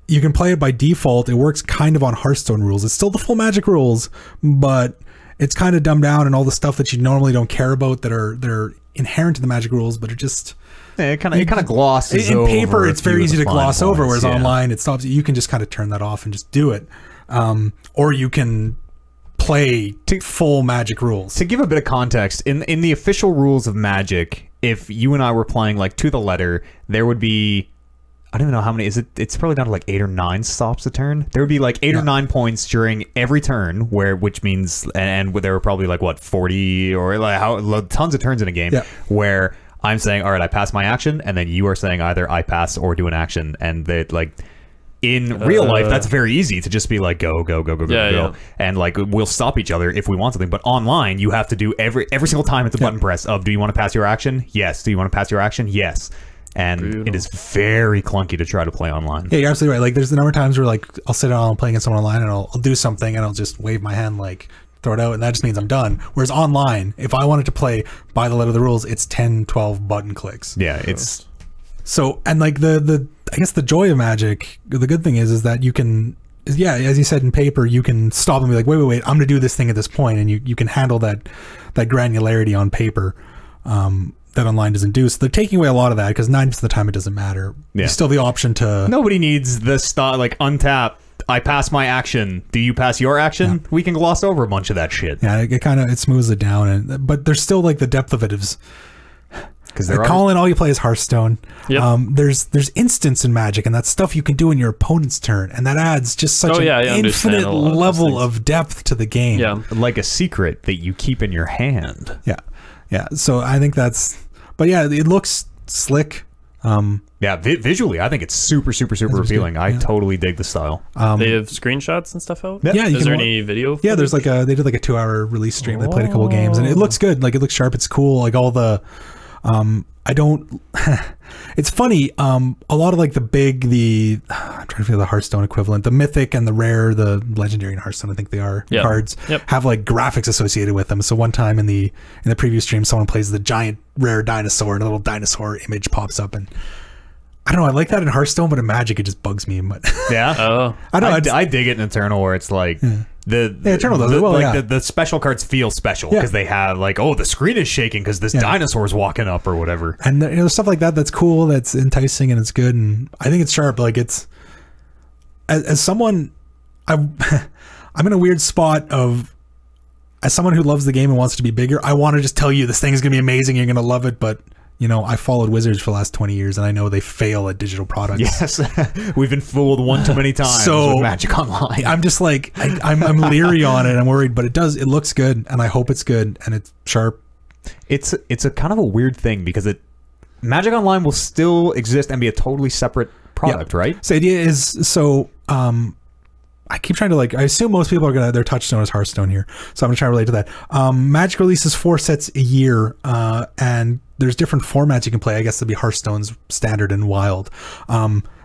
you can play it by default. It works kind of on Hearthstone rules. It's still the full Magic rules, but it's kind of dumbed down, and all the stuff that you normally don't care about that are inherent to the Magic rules, but it just it kind of glosses in over. Paper, it's very easy to gloss over, whereas online it stops. You can just kind of turn that off and just do it, or you can play full Magic rules. To give a bit of context, in the official rules of Magic, if you and I were playing like to the letter, there would be, I don't even know how many, it's probably down to like 8 or 9 stops a turn. There would be like 8 or 9 points during every turn, which means, and there were probably like what, 40 or like tons of turns in a game where I'm saying, all right, I pass my action, and then you are saying either I pass or do an action, and they like in real life, that's very easy to just be like, go, and like we'll stop each other if we want something. But online, you have to do every single time it's a button press of, do you want to pass your action? Yes. Do you want to pass your action? Yes. And Brutal. it is very clunky to try to play online. Yeah, you're absolutely right. Like, there's a number of times where like I'll sit down and play against someone online, and I'll do something, and I'll just wave my hand like throw it out, and that just means I'm done. Whereas online, if I wanted to play by the letter of the rules, it's 10, 12 button clicks. Yeah, it's so, and like the I guess the joy of Magic, the good thing is that you can, yeah, as you said, in paper, you can stop and be like, wait, I'm gonna do this thing at this point, and you can handle that granularity on paper. That online doesn't do. So they're taking away a lot of that, because 90% of the time it doesn't matter. Yeah. You still have the option to... Nobody needs the style, like untap, I pass my action, do you pass your action? Yeah. We can gloss over a bunch of that shit. Yeah, it smooths it down, but there's still like the depth of it is... Because Colin, all you play is Hearthstone. Yep. There's instants in Magic, and that's stuff you can do in your opponent's turn, and that adds just such an infinite level of depth to the game. Yeah, like a secret that you keep in your hand. Yeah. So I think that's... But yeah, it looks slick. Yeah, visually, I think it's super appealing. I totally dig the style. They have screenshots and stuff out. Yeah, is there any video? Yeah, there's like they did like a 2-hour release stream. They played a couple games, and it looks good. Like, it looks sharp. It's cool. Like all the, it's funny. A lot of like I'm trying to feel the Hearthstone equivalent, the mythic and the rare, the legendary in Hearthstone, I think they are cards, have like graphics associated with them. So one time in the preview stream, someone plays the giant rare dinosaur, and a little dinosaur image pops up, and I don't know. I like that in Hearthstone, but in Magic, it just bugs me. But yeah, I don't know. I dig it in Eternal, where it's like Eternal does it well. The special cards feel special because they have like, oh, the screen is shaking because this dinosaur's walking up or whatever, and stuff like that. That's cool. That's enticing, and it's good. And I think it's sharp. Like, it's as someone, I'm in a weird spot of, as someone who loves the game and wants it to be bigger, I want to just tell you this thing is gonna be amazing. You're gonna love it, but. I followed Wizards for the last 20 years, and I know they fail at digital products. Yes, we've been fooled one too many times with Magic Online. I'm just like, I'm leery on it. I'm worried, but it looks good, and I hope it's good, and it's sharp. It's a kind of a weird thing, because Magic Online will still exist and be a totally separate product, right? So the idea is, I keep trying to I assume most people are their touchstone is Hearthstone here, so I'm gonna try to relate to that. Magic releases 4 sets a year, and there's different formats you can play. I guess it'll be Hearthstone's Standard and Wild.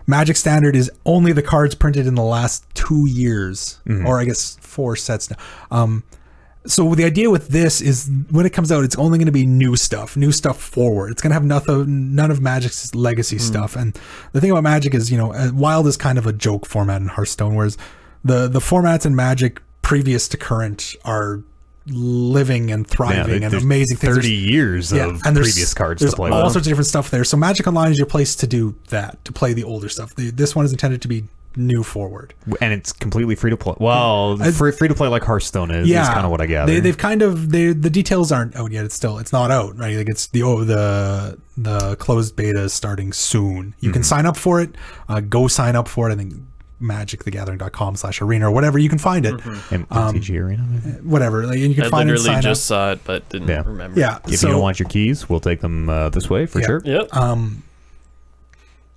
Magic Standard is only the cards printed in the last 2 years, or I guess 4 sets now. So the idea with this is, when it comes out, it's only going to be new stuff forward. It's going to have none of Magic's legacy stuff. And the thing about Magic is, Wild is kind of a joke format in Hearthstone, whereas the formats in Magic previous to current are living and thriving and amazing things. 30 years of previous cards to play with. There's all sorts of different stuff there. So Magic Online is your place to do that, to play the older stuff. This one is intended to be new forward, and it's completely free to play. Well, free to play like Hearthstone is kind of what I gather. They've kind of the details aren't out yet. It's not out, right? Like, it's the closed beta is starting soon. You can sign up for it. Go sign up for it. I think magicthegathering.com/arena or whatever, you can find it. MTG Arena, maybe? Whatever. Like, and you can find it. I literally just saw it, but didn't remember. Yeah. If you don't want your keys, we'll take them this way for sure. Yep.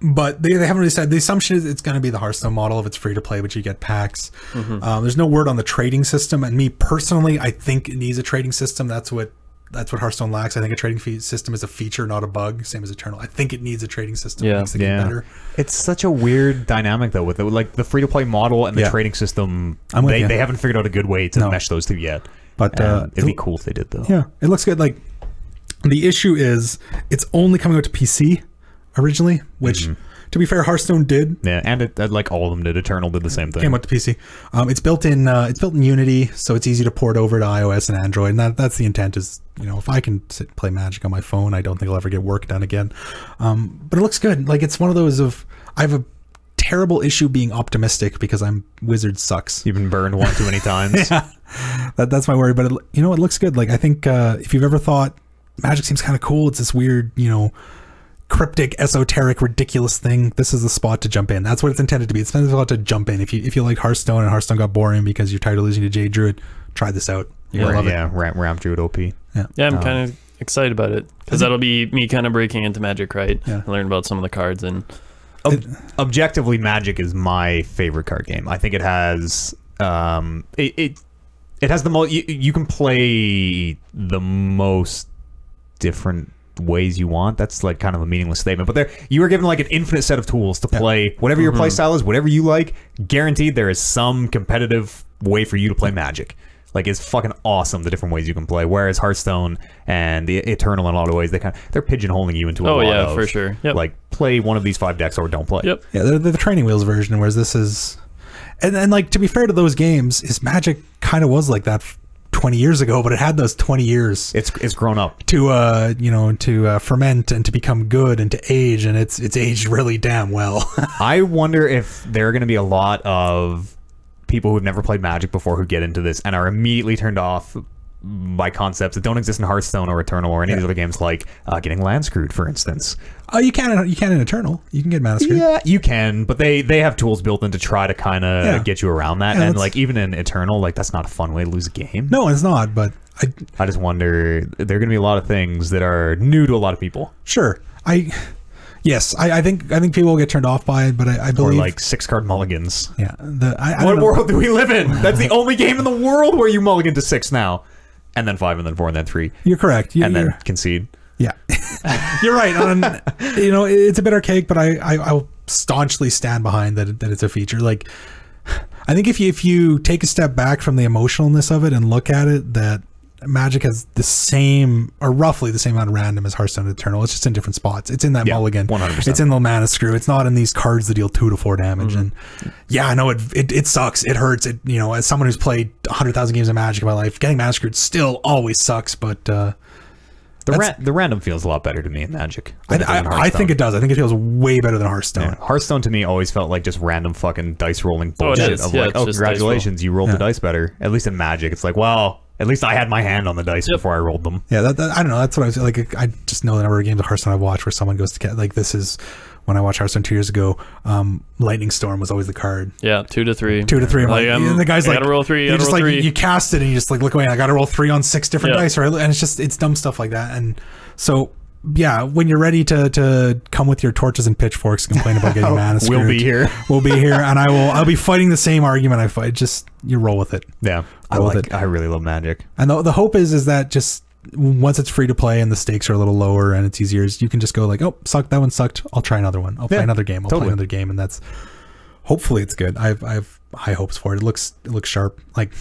But they haven't really said. The assumption is it's going to be the Hearthstone model if it's free to play, but you get packs. There's no word on the trading system, and me personally, I think it needs a trading system. That's what Hearthstone lacks. I think a trading system is a feature, not a bug. Same as Eternal. I think it needs a trading system. It makes the game better. It's such a weird dynamic though, with it, like the free to play model and the trading system. They haven't figured out a good way to mesh those two yet. But it'd be cool if they did though. Yeah, it looks good. Like, the issue is it's only coming out to PC originally, which to be fair, Hearthstone did. Yeah, and like all of them did. Eternal did the same thing. Came out to PC. It's built in Unity, so it's easy to port over to iOS and Android. And that's the intent. Is if I can play Magic on my phone, I don't think I'll ever get work done again. But it looks good. Like, it's one of those I have a terrible issue being optimistic because Wizard sucks. You've been burned one too many times. Yeah, that's my worry. But it looks good. Like, I think if you've ever thought Magic seems kind of cool, it's this weird cryptic, esoteric, ridiculous thing, this is the spot to jump in. That's what it's intended to be. It's intended to jump in. If you like Hearthstone and Hearthstone got boring because you're tired of losing to Jade Druid, try this out. You're gonna love it. Ramp Druid OP. Yeah, I'm kind of excited about it, because that'll be me kind of breaking into Magic, right? Yeah. Learn about some of the cards, and Objectively, Magic is my favorite card game. I think it has it has the most. You can play the most different ways you want. That's like kind of a meaningless statement, but you are given like an infinite set of tools to play whatever your play style is, whatever you like. Guaranteed, there is some competitive way for you to play Magic. Like, it's fucking awesome the different ways you can play. Whereas Hearthstone and the Eternal, in a lot of ways, they're pigeonholing you into a lot of, for sure. Yep. Like, play one of these 5 decks or don't play. Yep. Yeah, they're the training wheels version, whereas this is, and like, to be fair to those games, is Magic kind of was like that 20 years ago, but it had those 20 years. It's grown up to ferment and to become good and to age, and it's aged really damn well. I wonder if there are going to be a lot of people who've never played Magic before who get into this and are immediately turned off by concepts that don't exist in Hearthstone or Eternal or any of the other games, like getting land screwed, for instance. Oh, you can in Eternal. You can get mana screwed. Yeah, you can, but they have tools built in to try to kind of get you around that. And like, even in Eternal, like, that's not a fun way to lose a game. No, it's not. But I just wonder, there are going to be a lot of things that are new to a lot of people. Sure, Yes, I think people will get turned off by it, but I believe, or like 6-card mulligans. Yeah. What world do we live in? That's the only game in the world where you mulligan to 6 now, and then 5, and then 4, and then 3. You're correct. And then concede. Yeah, you're right. It's a bit archaic, but I'll staunchly stand behind that it's a feature. Like, I think if you take a step back from the emotionalness of it and look at it, that Magic has the same, or roughly the same amount of random as Hearthstone and Eternal. It's just in different spots. It's in that mulligan. 100%. It's in the mana screw. It's not in these cards that deal 2 to 4 damage. And yeah, I know it sucks. It hurts. It, as someone who's played 100,000 games of Magic in my life, getting mana screwed still always sucks. But the random feels a lot better to me in Magic. I think it does. I think it feels way better than Hearthstone. Yeah. Hearthstone to me always felt like just random fucking dice rolling bullshit. Congratulations, you rolled the dice better. At least in Magic, it's like, well, at least I had my hand on the dice before I rolled them. Yeah, I don't know. That's what I was like. I just know the number of games of Hearthstone I've watched where someone goes to like, this is when I watched Hearthstone 2 years ago. Lightning Storm was always the card. Yeah, 2 to 3. 2 to 3. And the guy's like, gotta roll 3. You cast it and you just like look away. And I got to roll 3 on 6 different dice, right? And it's dumb stuff like that. And so, yeah, when you're ready to come with your torches and pitchforks, complain about getting mana screwed, we'll be here. We'll be here, and I'll be fighting the same argument I fight. Just you roll with it. Yeah, I really love Magic, and the hope is that just once it's free to play and the stakes are a little lower and it's easier, you can just go like, oh, sucked, that one sucked. I'll try another one. I'll play another game. I'll play another game, and that's hopefully it's good. I have high hopes for it. It looks sharp. Like,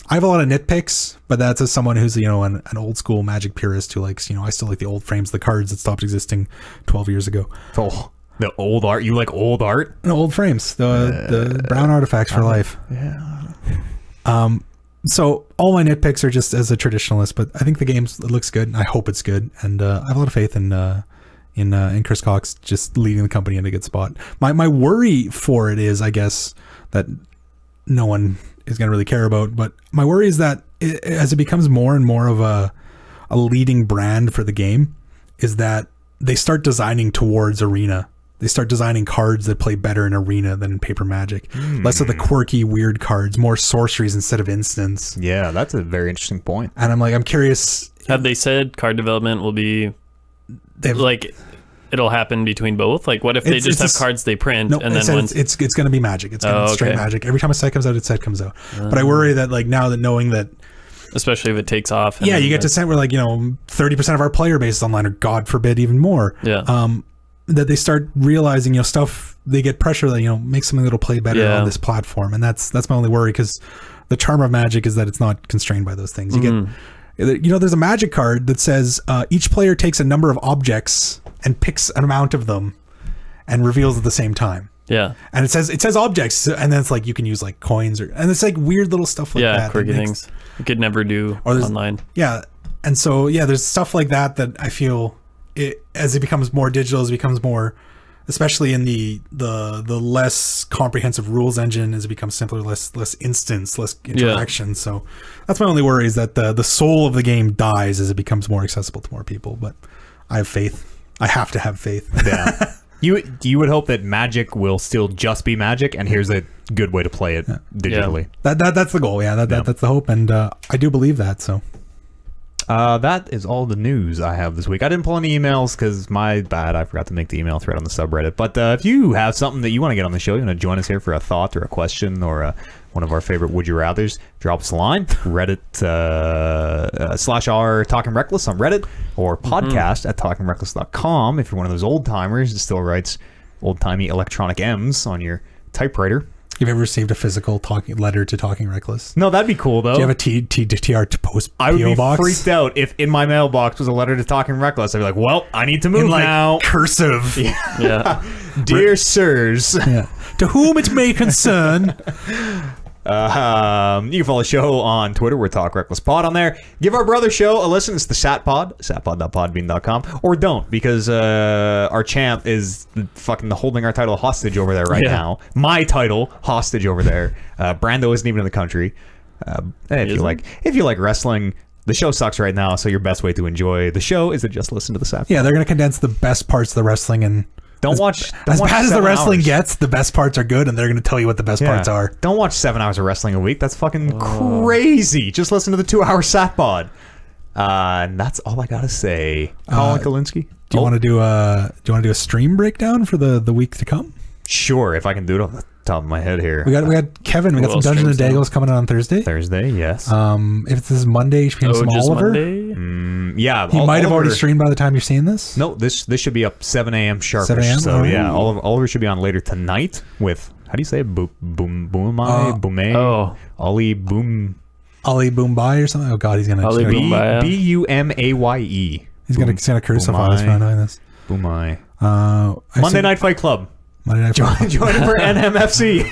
I have a lot of nitpicks, but that's as someone who's an old school Magic purist who likes, I still like the old frames, the cards that stopped existing 12 years ago. Oh, the old art. You like old art? No, old frames, the brown artifacts for life. Yeah. So all my nitpicks are just as a traditionalist, but I think the game looks good. And I hope it's good, and I have a lot of faith in Chris Cox just leading the company in a good spot. My worry for it is, I guess, that no one is going to really care about, but my worry is that as it becomes more and more of a leading brand for the game, is that they start designing towards Arena. They start designing cards that play better in Arena than in Paper Magic. Less of the quirky, weird cards, more sorceries instead of instants. Yeah, that's a very interesting point. And I'm curious. Have they said card development will be like, it'll happen between both? Like, what if they just have cards they print, and then once it's going to be Magic. It's going to be straight Magic. Every time a set comes out, comes out. But I worry that, like, now that knowing that, especially if it takes off. Yeah, you get to set where, like, 30% of our player base is online, or God forbid even more. Yeah. That they start realizing, stuff, they get pressure that, make something that'll play better on this platform. And that's my only worry, because the charm of Magic is that it's not constrained by those things. You get, there's a Magic card that says each player takes a number of objects and picks an amount of them and reveals at the same time. Yeah. And it says objects, and then it's like you can use like coins, and it's like weird little stuff like that. Yeah, quirky things you could never do online. Yeah. And so, yeah, there's stuff like that I feel as it becomes more digital, as it becomes more, especially in the less comprehensive rules engine, as it becomes simpler, less instance, less interaction. Yeah. So that's my only worry, is that the soul of the game dies as it becomes more accessible to more people. But I have faith. I have to have faith. Yeah. You would hope that Magic will still just be Magic, and here's a good way to play it digitally. Yeah. That's the goal. Yeah, that's the hope, and I do believe that. So That is all the news I have this week. I didn't pull any emails because my bad. I forgot to make the email thread on the subreddit. But if you have something that you want to get on the show, you want to join us here for a thought or a question or one of our favorite Would You Rathers, drop us a line. Reddit /r Talking Reckless on Reddit or podcast at talkingreckless.com. If you're one of those old timers that still writes old timey electronic M's on your typewriter. You've ever received a physical letter to Talking Reckless? No, that'd be cool though. Do you have a TR to post I would PO be box? freaked out if in my mailbox was a letter to Talking Reckless. I'd be like, well, I need to move In like now. cursive. Yeah. Dear sirs. Yeah. To whom it may concern. You can follow the show on Twitter. We're Talk Reckless Pod on there. Give our brother show a listen. It's the Satpod, satpod.podbean.com. Or don't, because our champ is fucking holding our title hostage over there right now. My title hostage over there. Brando isn't even in the country. If you like wrestling, the show sucks right now, so your best way to enjoy the show is to just listen to the Satpod. Yeah, they're going to condense the best parts of the wrestling and... Don't watch as bad as the 7 wrestling hours. gets, the best parts are good, and they're going to tell you what the best parts are. Don't watch 7 hours of wrestling a week. That's fucking crazy. Just listen to the 2-hour Satpod. And that's all I gotta say. Colin Kalinske. Do you want to do a stream breakdown for the week to come? Sure, if I can do it off the top of my head here. We got Kevin. We got some Dungeons and Daggles coming in on Thursday. Thursday, yes. If this is Monday, should be some Oliver. Yeah, he might have already streamed by the time you're seeing this. No, this should be up 7 a.m. sharpish. 7 a.m. So yeah, Oliver should be on later tonight with, how do you say it? Ollie Boom. Ali Boombai or something. Oh God, he's gonna Ali Boombai. Bumaye. He's gonna crucify us for knowing this. Boomai. Monday Night Fight Club. Monday Night Fight Club. Join him for NMFC.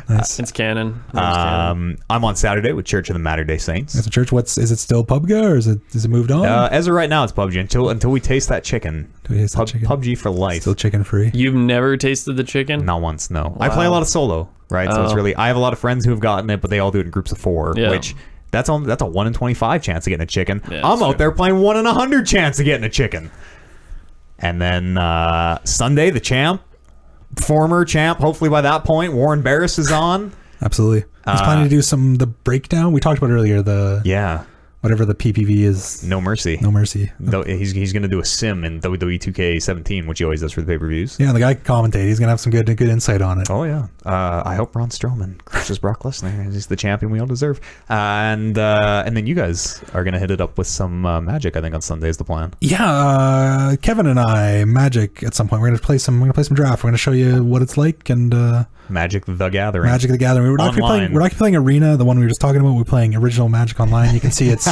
Nice. It's canon. I'm on Saturday with Church of the Matter Day Saints. That's a church. Is it still PUBG or is it moved on? As of right now, it's PUBG until we taste that chicken. Chicken? PUBG for life. Still chicken free. You've never tasted the chicken? Not once, no. Wow. I play a lot of solo, right? So it's really, I have a lot of friends who have gotten it, but they all do it in groups of 4, which that's a 1 in 25 chance of getting a chicken. Yeah, I'm out there playing 1 in 100 chance of getting a chicken. And then Sunday, the champ, former champ, hopefully by that point, Warren Barris is on. Absolutely. He's planning to do the breakdown. We talked about earlier, whatever the PPV is. No Mercy. No Mercy. He's going to do a sim in WWE 2K17, which he always does for the pay-per-views. Yeah, the guy commentated. He's going to have some good insight on it. Oh, yeah. I hope Braun Strowman crushes Brock Lesnar. He's the champion we all deserve. And then you guys are going to hit it up with some Magic, I think, on Sunday is the plan. Yeah, Kevin and I, Magic at some point. We're going to play some draft. We're going to show you what it's like and... Magic the Gathering. Magic the Gathering. We're not going to be playing Arena, the one we were just talking about. We're playing original Magic Online. You can see its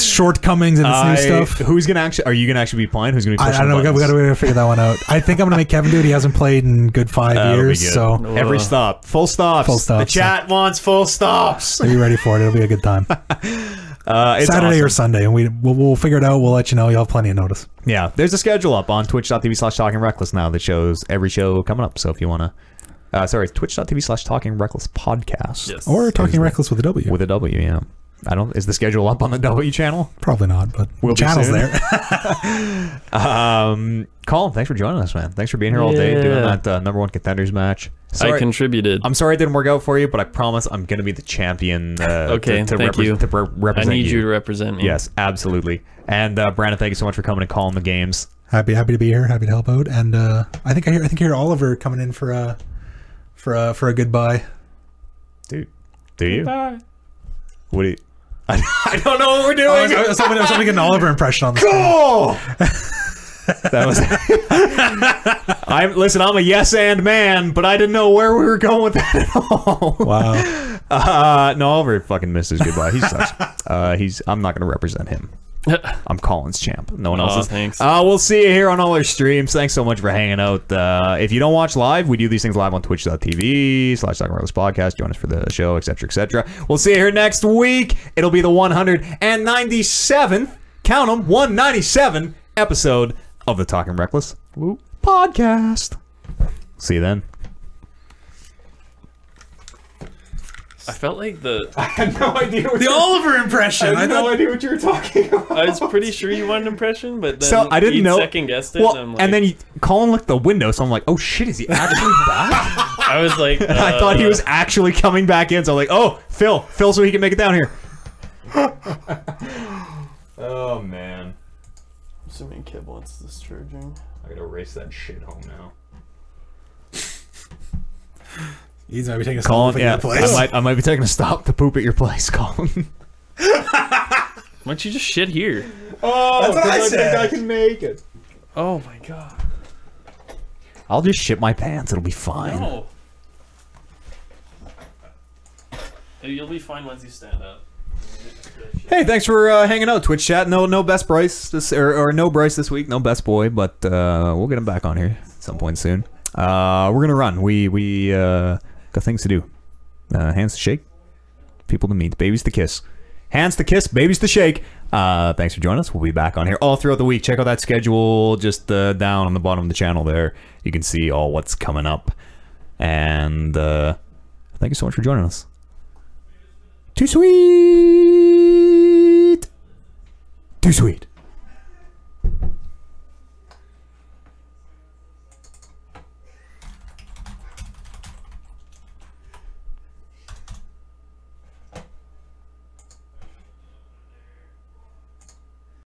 shortcomings and its new stuff. Who's gonna actually? Are you gonna actually be plying? Who's gonna be pushing I don't know. We got to figure that one out. I think I'm gonna make Kevin do it. He hasn't played in good 5 years. So every stop, full stops. Full stops. The chat wants full stops. Are you ready for it? It'll be a good time. It's Saturday awesome. or Sunday, and we'll figure it out. We'll let you know. You'll have plenty of notice. Yeah, there's a schedule up on twitch.tv/talkingreckless now that shows every show coming up. So if you wanna. Sorry, twitch.tv/Talking Reckless Podcast. Yes. Or Talking Reckless with a W. With a W, yeah. Is the schedule up on the W channel? Probably not, but Will the channel's soon. there. Colin, thanks for joining us, man. Thanks for being here all day doing that #1 contenders match. I contributed. I'm sorry it didn't work out for you, but I promise I'm going to be the champion okay, thank you. To represent I need you to represent me. Yes, absolutely. And Brandon, thank you so much for coming and calling the games. Happy to be here. Happy to help out. And I think I hear Oliver coming in for a goodbye. Dude, do you? Goodbye. What do you? I don't know what we're doing. I was hoping to get an Oliver impression on this. Cool. That was. Listen. I'm a yes and man, but I didn't know where we were going with that at all. Wow. No, Oliver fucking missed his goodbye. He sucks. I'm not going to represent him. I'm Colin's champ. No one else is. Thanks. We'll see you here on all our streams. Thanks so much for hanging out. If you don't watch live, we do these things live on twitch.tv/talkingrecklesspodcast. Join us for the show, etc., etc. We'll see you here next week. It'll be the 197th, count 'em, 197 episode of the Talking Reckless podcast. See you then. I felt like I had no idea what The Oliver impression. I had no idea what you were talking about. I was pretty sure you wanted an impression, but then So I didn't know. second guessed it. Well, and, I'm like, and then Colin looked the window, so I'm like, oh shit, is he actually back? I was like, I thought he was actually coming back in, so I'm like, oh, Phil, so he can make it down here. Oh man. I'm assuming Kib wants this charging. I gotta race that shit home now. He's might be taking a Colin, stop at yeah, your place. I might be taking a stop to poop at your place, Colin. Why don't you just shit here? Oh, That's what I said. think I can make it. Oh my god. I'll just shit my pants. It'll be fine. No. You'll be fine once you stand up. Hey, thanks for hanging out, Twitch chat. No best Bryce this or no Bryce this week. No best boy, but we'll get him back on here at some point soon. We're gonna run. We got things to do. Hands to shake, people to meet, babies to kiss. Hands to kiss, babies to shake. Thanks for joining us. We'll be back on here all throughout the week. Check out that schedule just down on the bottom of the channel there. You can see all what's coming up. And thank you so much for joining us. Too sweet. Too sweet.